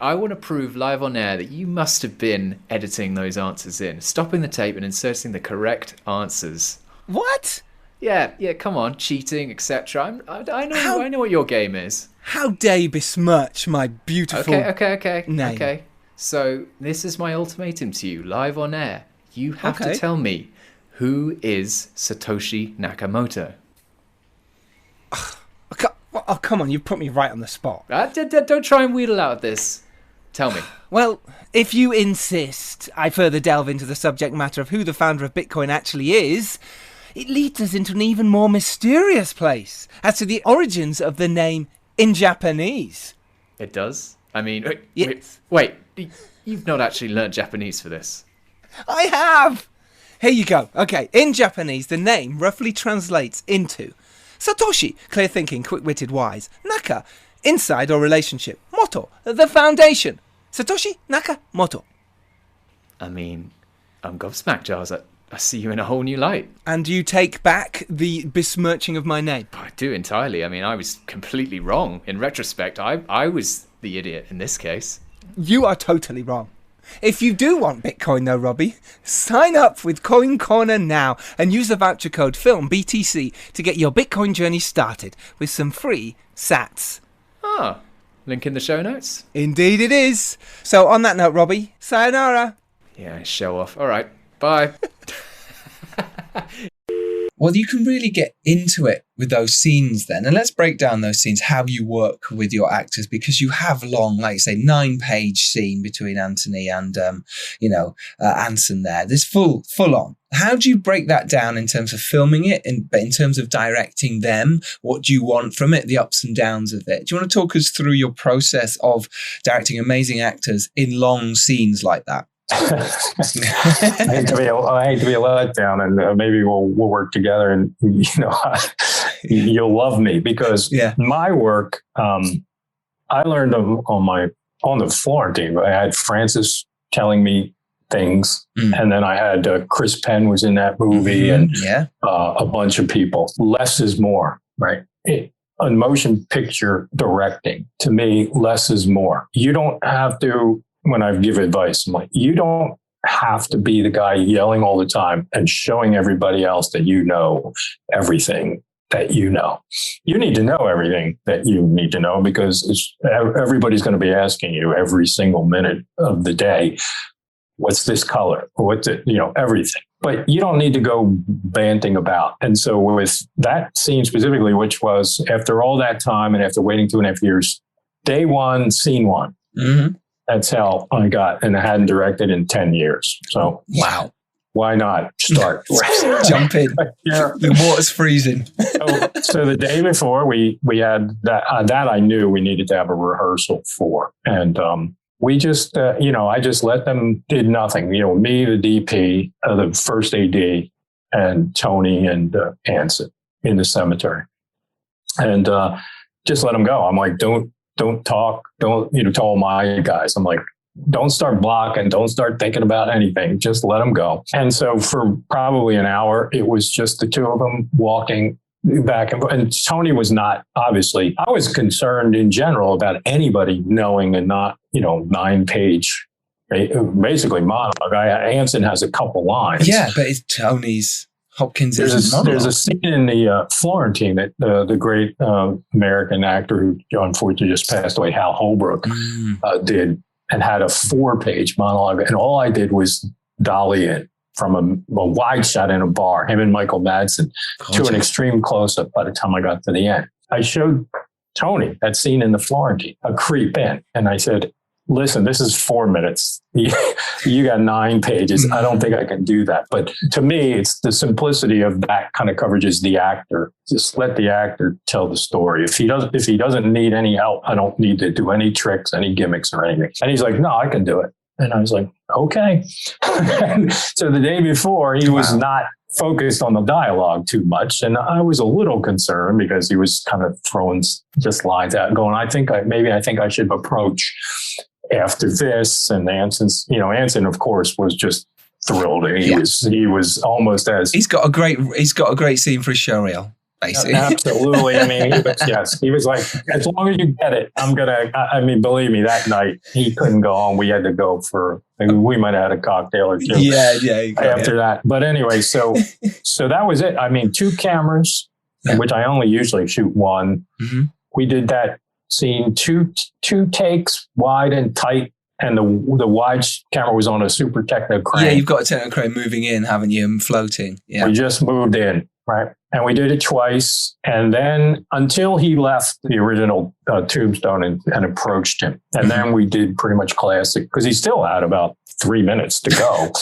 I want to prove live on air that you must have been editing those answers in, stopping the tape and inserting the correct answers. What? Yeah, come on, cheating, etc. I know what your game is. How dare you besmirch my beautiful Okay. name. Okay, so this is my ultimatum to you, live on air. You have to tell me, who is Satoshi Nakamoto? Oh, come on, you've put me right on the spot. Don't try and wheedle out this. Tell me. Well, if you insist I further delve into the subject matter of who the founder of Bitcoin actually is, it leads us into an even more mysterious place as to the origins of the name in Japanese. It does? I mean, Yes. wait, you've not actually learnt Japanese for this. I have! Here you go. Okay, in Japanese, the name roughly translates into Satoshi, clear thinking, quick-witted, wise. Naka, inside or relationship. Moto, the foundation. Satoshi Nakamoto. I mean, I'm gobsmacked, Giles. I see you in a whole new light. And you take back the besmirching of my name? I do entirely. I mean, I was completely wrong. In retrospect, I was the idiot in this case. You are totally wrong. If you do want Bitcoin though, Robbie, sign up with Coin Corner now and use the voucher code FILMBTC to get your Bitcoin journey started with some free sats. Ah, link in the show notes? Indeed it is. So on that note, Robbie, sayonara. Yeah, show off. All right, bye. Well, you can really get into it with those scenes then. And let's break down those scenes, how you work with your actors, because you have long, like say, 9-page scene between Anthony and, Anson there. This full on. How do you break that down in terms of filming it, but in terms of directing them? What do you want from it, the ups and downs of it? Do you want to talk us through your process of directing amazing actors in long scenes like that? I hate to be a letdown, and maybe we'll work together, and you'll love me because my work. I learned on the Florentine. I had Francis telling me things, and then I had Chris Penn was in that movie, and a bunch of people. Less is more, right? On motion picture directing, to me, less is more. You don't have to. When I give advice, I'm like, you don't have to be the guy yelling all the time and showing everybody else that you know everything that you know. You need to know everything that you need to know because everybody's going to be asking you every single minute of the day, what's this color? What's it? Everything. But you don't need to go banting about. And so with that scene specifically, which was after all that time and after waiting 2.5 years, day one, scene one. Mm-hmm. That's how I got, and I hadn't directed in 10 years. So, wow. Why not start? Jump in. The water's freezing. so the day before we had that I knew we needed to have a rehearsal for. And we just, I just let them did nothing. Me, the DP, the first AD, and Tony and Anson in the cemetery. And just let them go. I'm like, don't talk. Don't, to all my guys. I'm like, don't start blocking. Don't start thinking about anything. Just let them go. And so for probably an hour, it was just the two of them walking back and Tony was not, obviously. I was concerned in general about anybody knowing and not, 9-page, basically monologue. Anson has a couple lines. Yeah, but it's Tony's. Hopkins there's a scene in the Florentine that the great American actor who unfortunately just passed away, Hal Holbrook, did and had a 4-page monologue. And all I did was dolly in from a wide shot in a bar, him and Michael Madsen, to an extreme close-up by the time I got to the end. I showed Tony that scene in the Florentine, a creep in. And I said, listen, this is 4 minutes. You got 9 pages. I don't think I can do that. But to me, it's the simplicity of that kind of coverage is the actor. Just let the actor tell the story. If he doesn't need any help, I don't need to do any tricks, any gimmicks or anything. And he's like, no, I can do it. And I was like, okay. So the day before, he was not focused on the dialogue too much. And I was a little concerned because he was kind of throwing just lines out going, I think I should approach after this. And Anson, of course, was just thrilled. He was almost as he's got a great scene for his showreel, basically. Absolutely. I mean, he was like, as long as you get it, believe me, that night he couldn't go home. We had to go we might have had a cocktail or two. After that. But anyway, so that was it. I mean, 2 cameras, which I only usually shoot one. Mm-hmm. We did that scene, two takes wide and tight, and the wide camera was on a super techno crane. Yeah, you've got a techno crane moving in, haven't you, and floating. Yeah, we just moved in, right? And we did it twice, and then until he left the original Tombstone and approached him, and then we did pretty much classic because he still had about 3 minutes to go,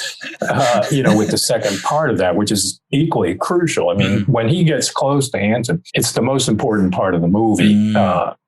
with the second part of that, which is equally crucial. I mean, when he gets close to Anson, it's the most important part of the movie.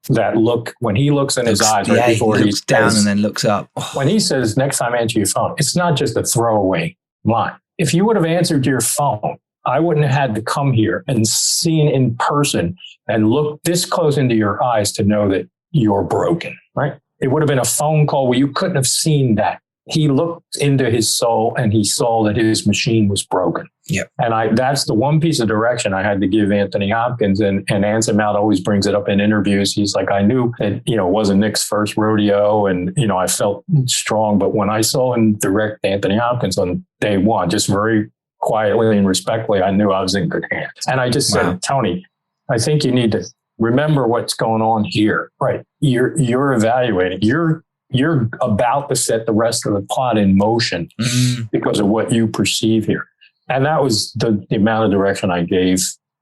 That look, when he looks in his eyes, right before he looks down and then looks up. When he says, next time answer your phone, it's not just a throwaway line. If you would have answered your phone, I wouldn't have had to come here and seen in person and look this close into your eyes to know that you're broken, right? It would have been a phone call where you couldn't have seen that. He looked into his soul and he saw that his machine was broken. Yeah. And that's the one piece of direction I had to give Anthony Hopkins. And Anson Mount always brings it up in interviews. He's like, I knew that, it wasn't Nick's first rodeo and, I felt strong. But when I saw him direct Anthony Hopkins on day one, just very quietly and respectfully, I knew I was in good hands. And I just said, Tony, I think you need to remember what's going on here, right? You're evaluating. You're about to set the rest of the plot in motion because of what you perceive here. And that was the amount of direction I gave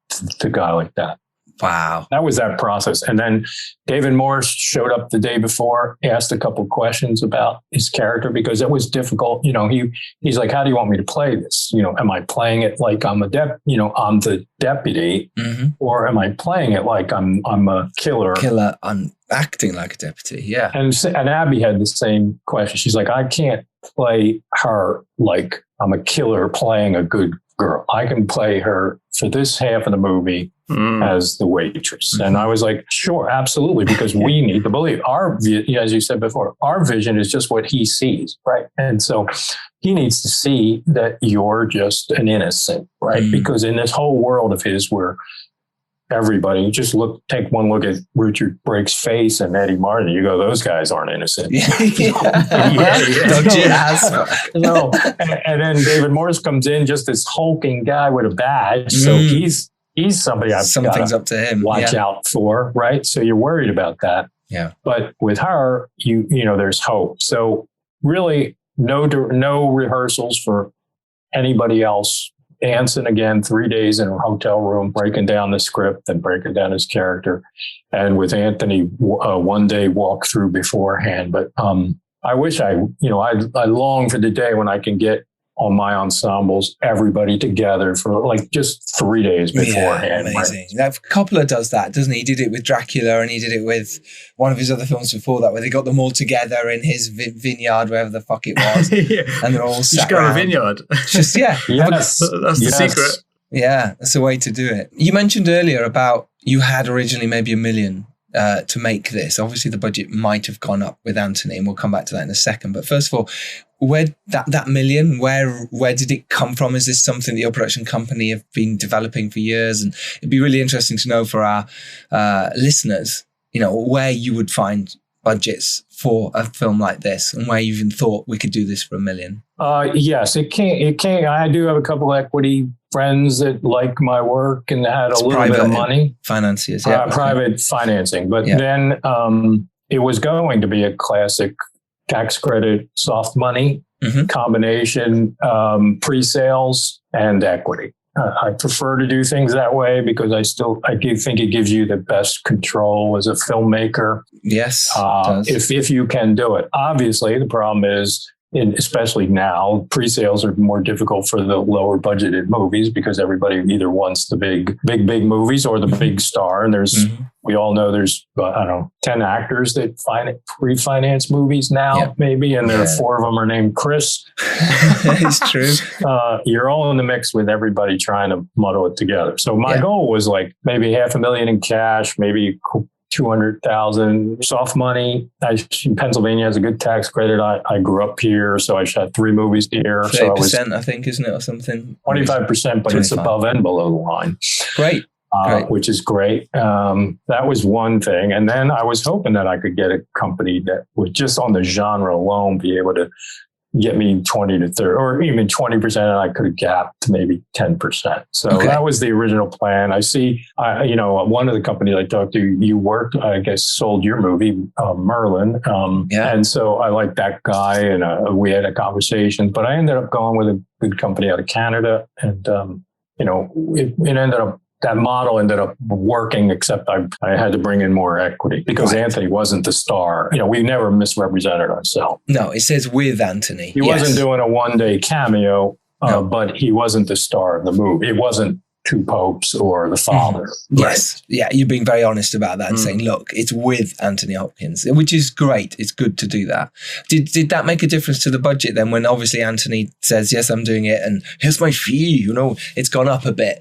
to a guy like that. Wow. That was that process. And then David Morse showed up the day before, asked a couple of questions about his character because it was difficult. He's like, how do you want me to play this? Am I playing it like I'm I'm the deputy, or am I playing it like I'm a killer? I'm acting like a deputy. Yeah. And Abbie had the same question. She's like, I can't play her like I'm a killer playing a good girl. I can play her for this half of the movie as the waitress. And I was like, sure, absolutely, because we need to believe as you said before, our vision is just what he sees, right? And so he needs to see that you're just an innocent, right? Because in this whole world of his where everybody just take one look at Richard Brake's face and Eddie Martin, you go, those guys aren't innocent. No. And then David Morse comes in, just this hulking guy with a badge. So he's somebody something's up to him. Watch out for, right? So you're worried about that. Yeah. But with her, there's hope. So really no rehearsals for anybody else. Anson, again, 3 days in a hotel room, breaking down the script and breaking down his character. And with Anthony, 1 day walkthrough beforehand. But I wish I long for the day when I can get on my ensembles, everybody together for like just 3 days beforehand. Yeah, amazing. Right? Coppola does that, doesn't he? He did it with Dracula and he did it with one of his other films before that, where they got them all together in his vineyard, wherever the fuck it was. And they're all sat around. A vineyard. Just, That's the secret. Yeah, that's the way to do it. You mentioned earlier about you had originally maybe $1 million to make this. Obviously, the budget might have gone up with Anthony, and we'll come back to that in a second. But first of all, where that $1 million, where did it come from? Is this something that your production company have been developing for years? And it'd be really interesting to know for our listeners, where you would find budgets for a film like this, and where you even thought we could do this for $1 million. Yes, it can't. I do have a couple of equity friends that like my work and had a little bit of money. Financiers, private financing. But then it was going to be a classic tax credit, soft money combination, pre-sales and equity. I prefer to do things that way because I do think it gives you the best control as a filmmaker. Yes, if you can do it. Obviously, the problem is, especially now, pre-sales are more difficult for the lower budgeted movies because everybody either wants the big movies or the big star. And we all know there's, 10 actors that pre-finance movies now, maybe. And there are 4 of them are named Chris. It's true. You're all in the mix with everybody trying to muddle it together. So my goal was like maybe $500,000 in cash, maybe $200,000 soft money. Pennsylvania has a good tax credit. I grew up here, so I shot 3 movies here. 30%, I think, isn't it, or something? 25%, but 25. It's above and below the line. Great. Which is great. That was one thing. And then I was hoping that I could get a company that would just on the genre alone be able to get me 20 to 30 or even 20%, and I could have gapped maybe 10%. So that was the original plan. I see, one of the companies I talked to, you worked, I guess, sold your movie, Merlin. And so I liked that guy, and we had a conversation, but I ended up going with a good company out of Canada. And, it ended up that model ended up working, except I had to bring in more equity because Anthony wasn't the star. We never misrepresented ourselves. No, it says with Anthony. He wasn't doing a one-day cameo, but he wasn't the star of the movie. It wasn't Two Popes or The Father. Yes. Yeah, you're being very honest about that and saying, look, it's with Anthony Hopkins, which is great. It's good to do that. Did that make a difference to the budget then when obviously Anthony says, yes, I'm doing it and here's my fee, it's gone up a bit.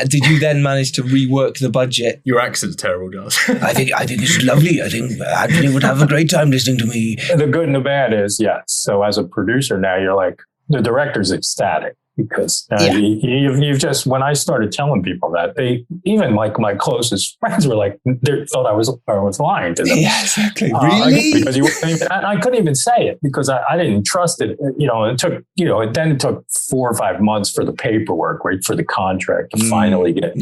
Did you then manage to rework the budget? Your accent's terrible, Giles. I think it's lovely. I think Anthony would have a great time listening to me. The good and the bad is, yes. So as a producer now, you're like, the director's ecstatic. Because you've just, when I started telling people that, they, even like my closest friends were like, they thought I was lying to them. Yeah, exactly. Really? Because I couldn't even say it because I didn't trust it. It took 4 or 5 months for the paperwork, right, for the contract to finally get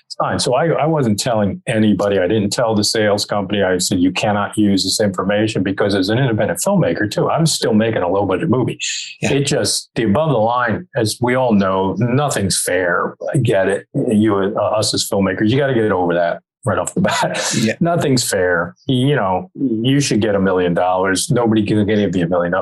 signed. So I wasn't telling anybody. I didn't tell the sales company. I said, you cannot use this information because as an independent filmmaker too, I'm still making a low budget movie. Yeah. It just, the above the line, as we all know, nothing's fair. I get it. Us as filmmakers, you got to get over that right off the bat. Yeah. Nothing's fair. You should get $1 million. Nobody can give you $1 million.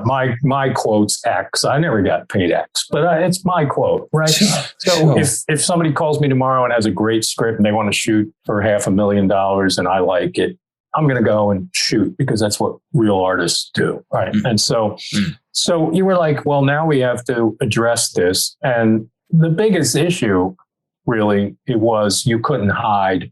My quote's X. I never got paid X, but it's my quote, right? So if somebody calls me tomorrow and has a great script and they want to shoot for $500,000 and I like it, I'm going to go and shoot because that's what real artists do, right? And so you were like, well, now we have to address this. And the biggest issue, really, it was you couldn't hide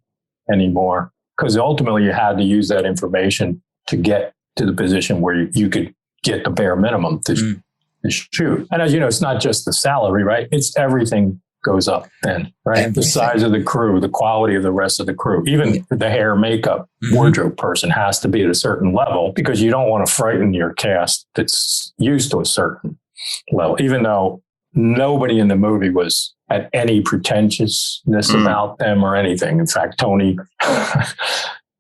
anymore because ultimately you had to use that information to get to the position where you could get the bare minimum to shoot. And as you know, it's not just the salary, right? It's everything goes up then, right? Everything. The size of the crew, the quality of the rest of the crew, even the hair, makeup, wardrobe person has to be at a certain level because you don't want to frighten your cast that's used to a certain level, even though nobody in the movie was at any pretentiousness about them or anything. In fact, Tony,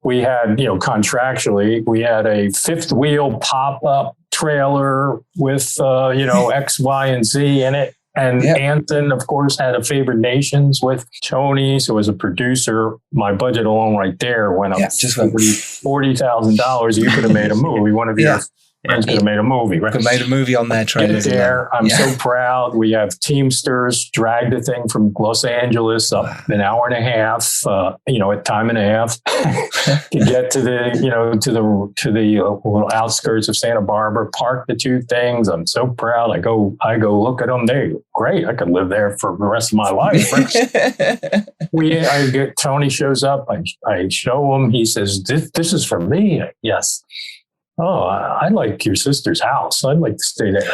we had, contractually, we had a fifth wheel pop-up trailer with, X, Y, and Z in it. And Anson, of course, had a Favored Nations with Tony. So as a producer, my budget alone right there went up $40,000. You could have made a movie. One of your friends could have made a movie, right? Could have made a movie on their trailer. Get there. I'm so proud. We have Teamsters drag the thing from Los Angeles up an hour and a half, at time and a half to get to the little outskirts of Santa Barbara, park the two things. I'm so proud. I go look at them. They're great. I could live there for the rest of my life. Tony shows up. I show him. He says, this is for me. Yes. Oh, I like your sister's house. I'd like to stay there.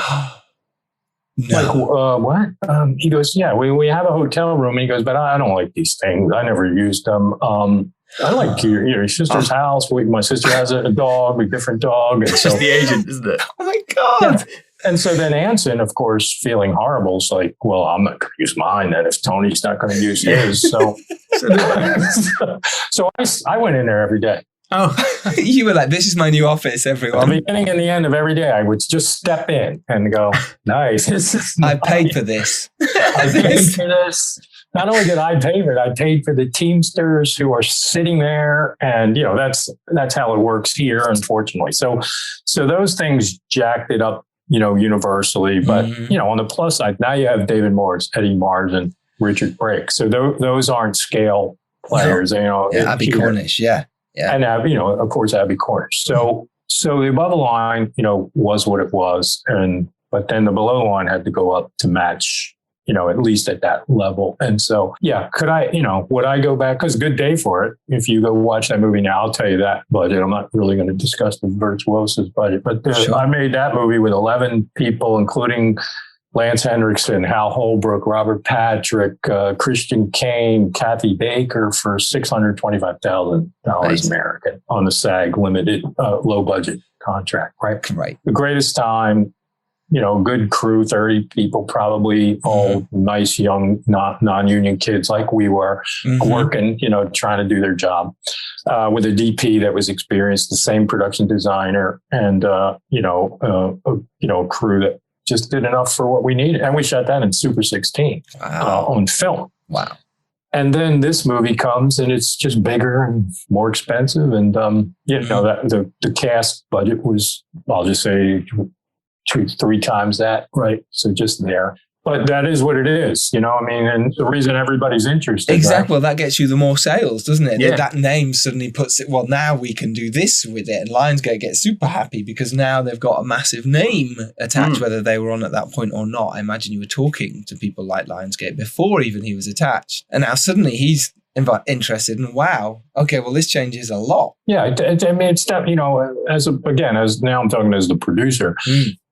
No. What? He goes, yeah, we have a hotel room. He goes, but I don't like these things. I never used them. I like your sister's house. My sister has a dog, a different dog. And so, just the agent, isn't it? Oh my God. Yeah. And so then Anson, of course, feeling horrible, is like, well, I'm not going to use mine then if Tony's not going to use his. So I went in there every day. Oh, you were like, this is my new office, everyone. At the beginning and the end of every day, I would just step in and go, nice. I paid for this. I paid for this. Not only did I pay for it, I paid for the Teamsters who are sitting there. And, that's how it works here, unfortunately. So those things jacked it up, universally. But, on the plus side, now you have David Morris, Eddie Mars, and Richard Brake. So those aren't scale players, Abbie Cornish, and of course, Abbie Cornish. So the above the line, was what it was, but then the below the line had to go up to match, at least at that level. And so, could I, would I go back? Because good day for it. If you go watch that movie now, I'll tell you that budget. I'm not really going to discuss the Virtuoso's budget, but I made that movie with 11 people, including Lance Henriksen, Hal Holbrook, Robert Patrick, Christian Kane, Kathy Baker for $625,000 American on the SAG limited low budget contract, right? Right. The greatest time, good crew, 30 people, probably all nice, young, non-union kids like we were working, trying to do their job with a DP that was experienced, the same production designer and, a crew that just did enough for what we needed. And we shot that in Super 16 on film. Wow. And then this movie comes and it's just bigger and more expensive. And, that the cast budget was, I'll just say 2-3 times that. Right. So just there. But that is what it is, and the reason everybody's interested. Exactly. Right? Well, that gets you the more sales, doesn't it? Yeah. That name suddenly puts it, well, now we can do this with it. And Lionsgate gets super happy because now they've got a massive name attached, whether they were on at that point or not. I imagine you were talking to people like Lionsgate before even he was attached. And now suddenly he's interested, and wow, okay, well, this changes a lot. Yeah. It's as now I'm talking as the producer.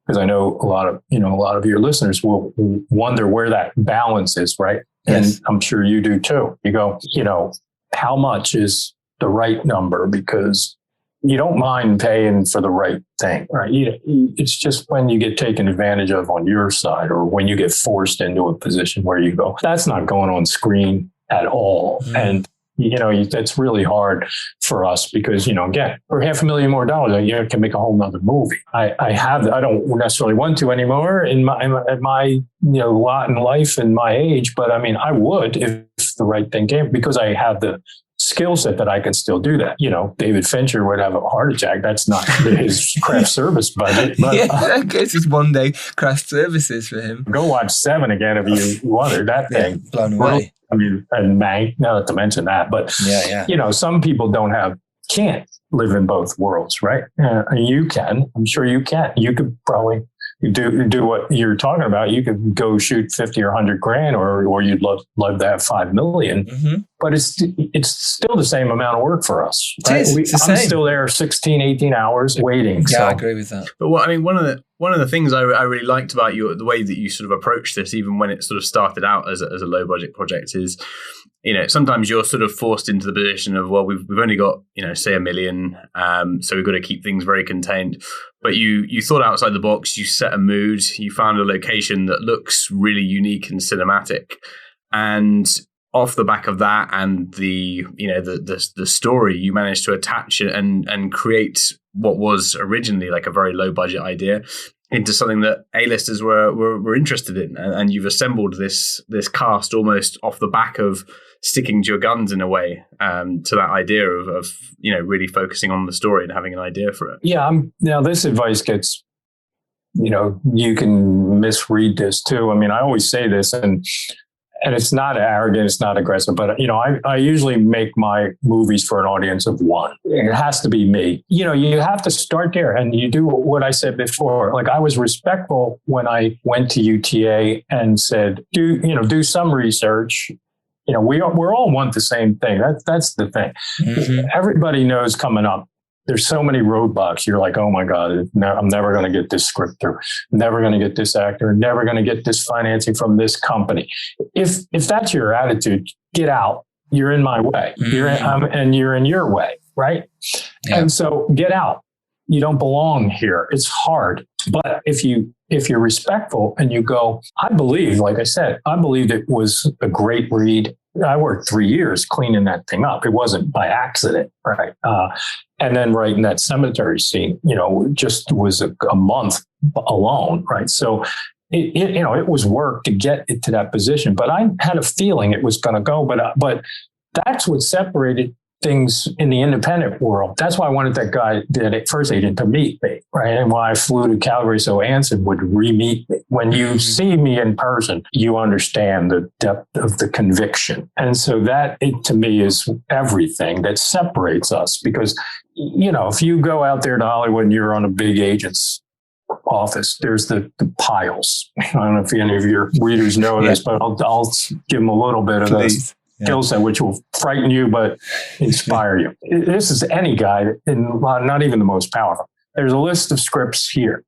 Because I know a lot of your listeners will wonder where that balance is, right? Yes. And I'm sure you do too. You go, how much is the right number? Because you don't mind paying for the right thing, right? It's just when you get taken advantage of on your side, or when you get forced into a position where you go, that's not going on screen at all. And it's really hard for us because, again, for $500,000 more, you can make a whole nother movie. I don't necessarily want to anymore in my lot in life and my age, but I would if the right thing came, because I have the skill set that I can still do that. David Fincher would have a heart attack. That's not his craft service budget. But, I guess it's one day craft services for him. Go watch Seven again if you wanted that thing. Blown away. And Mank, not to mention that, but some people can't live in both worlds, right? You can. I'm sure you can. You could probably do what you're talking about. You could go shoot 50 or 100 grand, or you'd love to have 5 million. Mm-hmm. But it's still the same amount of work for us. Right? It's the I'm same. still there 16, 18 hours waiting. Yeah, so. I agree with that. But one of the things I really liked about the way that you sort of approached this, even when it sort of started out as a low budget project, is, sometimes you're sort of forced into the position of, well, we've only got, say $1 million. So we've got to keep things very contained. But you thought outside the box, you set a mood, you found a location that looks really unique and cinematic. And off the back of that and the story, you managed to attach it and create what was originally like a very low budget idea into something that A-listers were interested in. And you've assembled this cast almost off the back of sticking to your guns in a way, to that idea of really focusing on the story and having an idea for it. Yeah. Now this advice gets, you can misread this too. I always say this, and it's not arrogant, it's not aggressive, but I usually make my movies for an audience of one. It has to be me. You have to start there, and you do what I said before. Like, I was respectful when I went to UTA and said, do some research. We all want the same thing. That's the thing. Mm-hmm. Everybody knows coming up, there's so many roadblocks. You're like, oh my God, I'm never going to get this script through. Never going to get this actor. Never going to get this financing from this company. If that's your attitude, get out. You're in my way. Mm-hmm. And you're in your way, right? Yeah. And so get out. You don't belong here. It's hard. But if you're respectful and you go, I believe, like I said, I believed it was a great read. I worked 3 years cleaning that thing up. It wasn't by accident, right? And then writing that cemetery scene, just was a month alone, right? So it was work to get it to that position. But I had a feeling it was going to go. But that's what separated things in the independent world. That's why I wanted that guy, the first agent, to meet me, right? And why I flew to Calgary so Anson would re-meet me. When you see me in person, you understand the depth of the conviction. And so that, to me, is everything that separates us. Because, if you go out there to Hollywood and you're on a big agent's office, there's the piles. I don't know if any of your readers know this, but I'll give them a little bit of this skill set, which will frighten you but inspire you. This is any guy, not even the most powerful. There's a list of scripts here,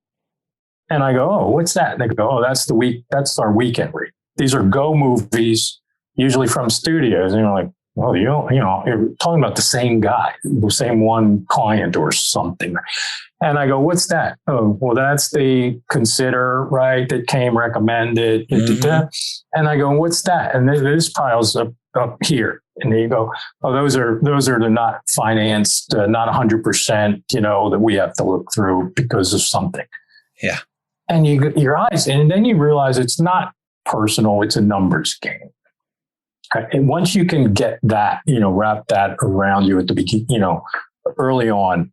and I go, "Oh, what's that?" And they go, "Oh, that's our weekend read. These are go movies, usually from studios." And you're like, "Well, you're talking about the same guy, the same one client or something." And I go, "What's that?" "Oh, well, that's the Consider, right? That came recommended." Mm-hmm. And I go, "What's that?" And this pile's up here. And then you go, "Oh, those are the not financed, not 100%, that we have to look through because of something." Yeah. And your eyes, and then you realize it's not personal. It's a numbers game. And once you can get that, wrap that around you at the beginning, early on.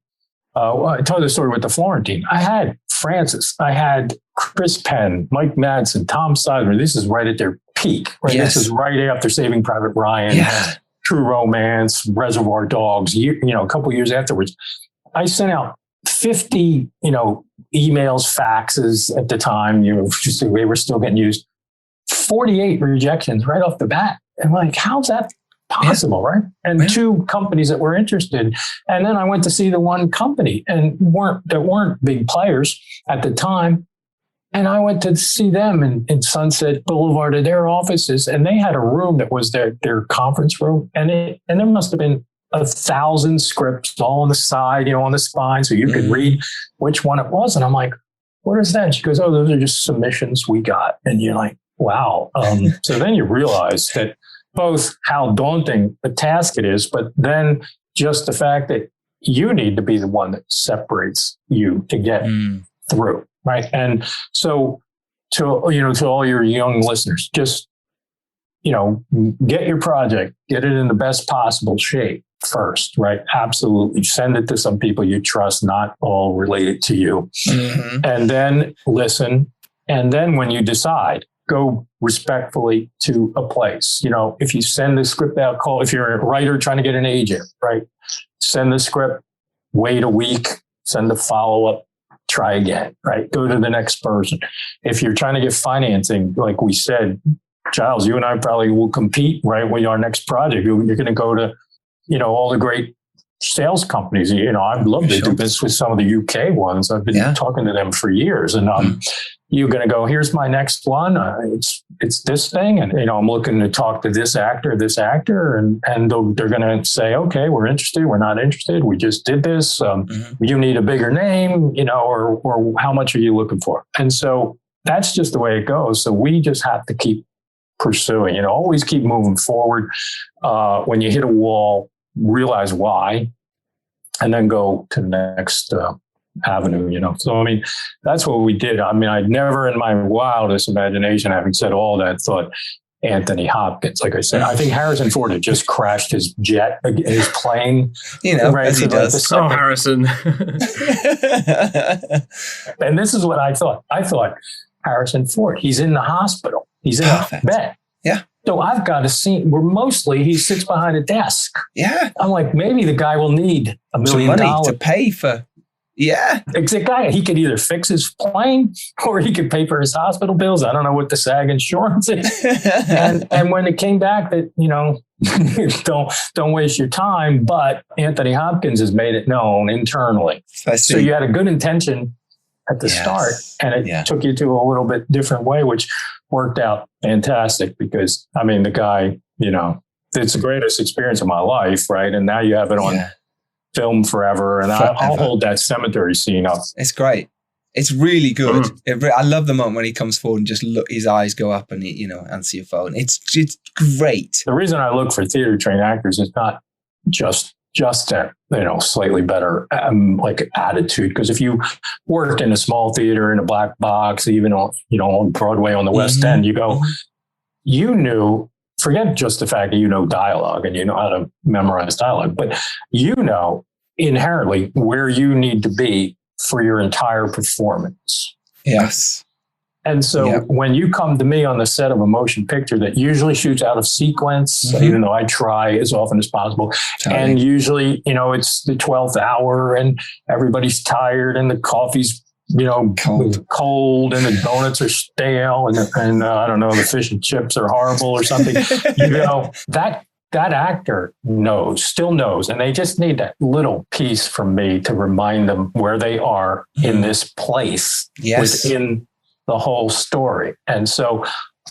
I told the story with the Florentine. I had Francis, I had Chris Penn, Mike Madsen, Tom Sizemore. This is right at their peak, right? Yes. This is right after Saving Private Ryan, True Romance, Reservoir Dogs, a couple of years afterwards. I sent out 50, emails, faxes at the time, they were still getting used. 48 rejections right off the bat. And like, how's that possible, right? And 2 companies that were interested. And then I went to see the one company and that weren't big players at the time. And I went to see them in Sunset Boulevard at their offices, and they had a room that was their conference room. And there must have been 1,000 scripts all on the side, on the spine, so you could read which one it was. And I'm like, what is that? She goes, oh, those are just submissions we got. And you're like, wow. So then you realize that both how daunting a task it is, but then just the fact that you need to be the one that separates you to get through, right? And so to all your young listeners, just, get your project, get it in the best possible shape first, right? Absolutely. Send it to some people you trust, not all related to you. And then listen. And then when you decide, go respectfully to a place. If you send the script out, if you're a writer trying to get an agent, right? Send the script, wait a week, send a follow-up, try again, right? Go to the next person. If you're trying to get financing, like we said, Giles, you and I probably will compete, right? With our next project. You're going to go to, all the great sales companies. I'd love to do this with some of the UK ones. I've been talking to them for years, and you're going to go, here's my next one. It's this thing. And, I'm looking to talk to this actor, and they're going to say, okay, we're interested. We're not interested. We just did this. You need a bigger name, or how much are you looking for? And so that's just the way it goes. So we just have to keep pursuing, always keep moving forward. When you hit a wall, realize why, and then go to the next avenue, So, that's what we did. I'd never in my wildest imagination, having said all that, thought Anthony Hopkins. Like I said, I think Harrison Ford had just crashed his jet, his plane. Right, as he does. Oh, Harrison. And this is what I thought. I thought Harrison Ford, he's in the hospital. He's in a bed. Yeah. So I've got a scene where mostly he sits behind a desk. Yeah. I'm like, maybe the guy will need $1 million money to pay for. Yeah. Exactly. He could either fix his plane or he could pay for his hospital bills. I don't know what the SAG insurance is. and when it came back that, don't waste your time. But Anthony Hopkins has made it known internally. So you had a good intention at the start, and it took you to a little bit different way, which worked out fantastic because, the guy, it's the greatest experience of my life, right? And now you have it on film forever. And I'll hold that cemetery scene up. It's great. It's really good. I love the moment when he comes forward and just his eyes go up and he, answer your phone. It's great. The reason I look for theater trained actors is not just that, slightly better attitude. Because if you worked in a small theater in a black box, even on Broadway on the West End, you go, forget just the fact that you know dialogue and you know how to memorize dialogue, but inherently where you need to be for your entire performance. Yes. And so when you come to me on the set of a motion picture that usually shoots out of sequence, even though I try as often as possible, and usually, it's the 12th hour and everybody's tired and the coffee's, cold and the donuts are stale and I don't know, the fish and chips are horrible or something, that actor still knows, and they just need that little piece from me to remind them where they are in this place within the whole story. And so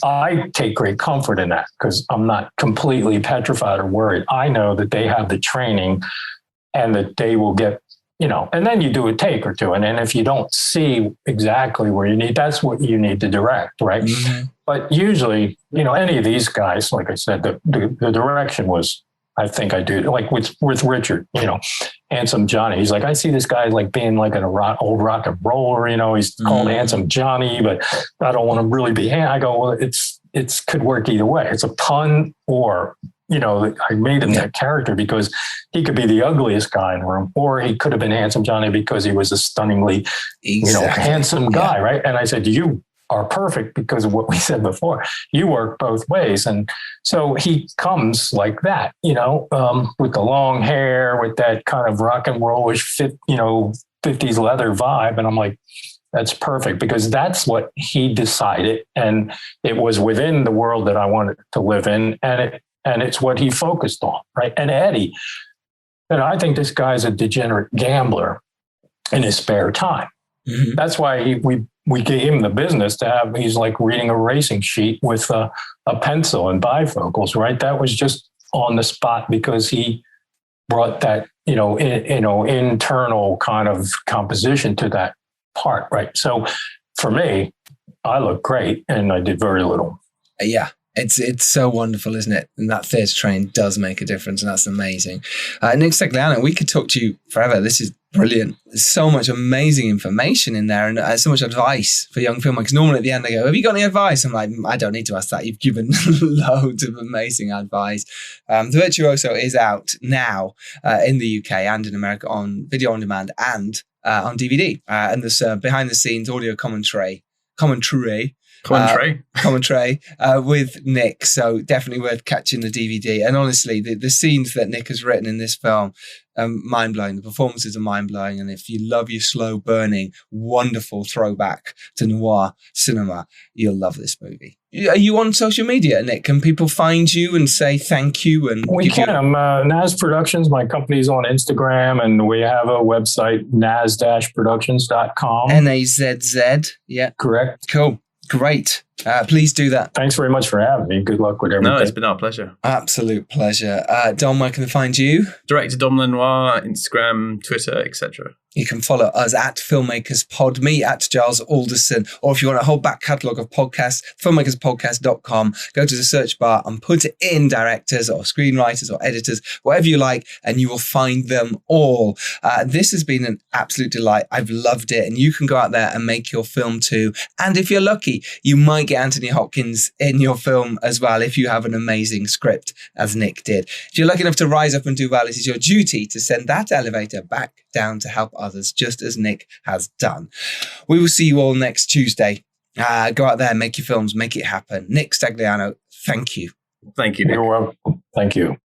I take great comfort in that because I'm not completely petrified or worried. I know that they have the training and that they will get, and then you do a take or two. And then if you don't see exactly where you need, that's what you need to direct, right? But usually, any of these guys, like I said, the direction was, I think I do, like with Richard, Anson Johnny. He's like, I see this guy like being like an old rock and roller, he's called Anson Johnny, but I don't want to really be. I go, well, it's it could work either way. It's a pun, or, I made him that character because he could be the ugliest guy in the room, or he could have been Handsome Johnny because he was a stunningly, handsome guy, right? And I said, you are perfect because of what we said before. You work both ways. And so he comes like that, with the long hair, with that kind of rock and rollish 50s leather vibe. And I'm like, that's perfect, because that's what he decided. And it was within the world that I wanted to live in. And it's what he focused on, right? And Eddie, I think this guy's a degenerate gambler in his spare time. Mm-hmm. That's why we gave him the business to have. He's like reading a racing sheet with a pencil and bifocals, right? That was just on the spot because he brought that, internal kind of composition to that part, right? So for me, I look great and I did very little. Yeah. It's so wonderful, isn't it? And that theatre training does make a difference, and that's amazing. Nick Stagliano, we could talk to you forever. This is brilliant. There's so much amazing information in there, and so much advice for young filmmakers. Normally at the end I go, have you got any advice? I'm like, I don't need to ask that. You've given loads of amazing advice. The Virtuoso is out now in the UK and in America on video on demand and on DVD. And there's behind the scenes audio commentary with Nick, so definitely worth catching the DVD. And honestly, the scenes that Nick has written in this film, mind-blowing. The performances are mind-blowing, and if you love your slow burning, wonderful throwback to noir cinema, you'll love this movie. Are you on social media, Nick? Can people find you and say thank you? And we can. I'm Naz Productions. My company's on Instagram, and we have a website, naz-productions.com. NAZZ. Yeah. Correct. Cool. Great. Please do that. Thanks very much for having me. Good luck with everything. No, it's been our pleasure. Absolute pleasure. Dom, where can they find you? Director Dom Lenoir, Instagram, Twitter, etc. You can follow us at FilmmakersPod, me at Giles Alderson, or if you want a whole back catalogue of podcasts, filmmakerspodcast.com. Go to the search bar and put in directors or screenwriters or editors, whatever you like, and you will find them all. This has been an absolute delight. I've loved it, and you can go out there and make your film too. And if you're lucky, you might get Anthony Hopkins in your film as well if you have an amazing script, as Nick did. If you're lucky enough to rise up and do well, it is your duty to send that elevator back down to help others, just as Nick has done. We will see you all next Tuesday. Go out there, make your films, make it happen. Nick Stagliano, thank you. Thank you, Nick. You're welcome. Thank you.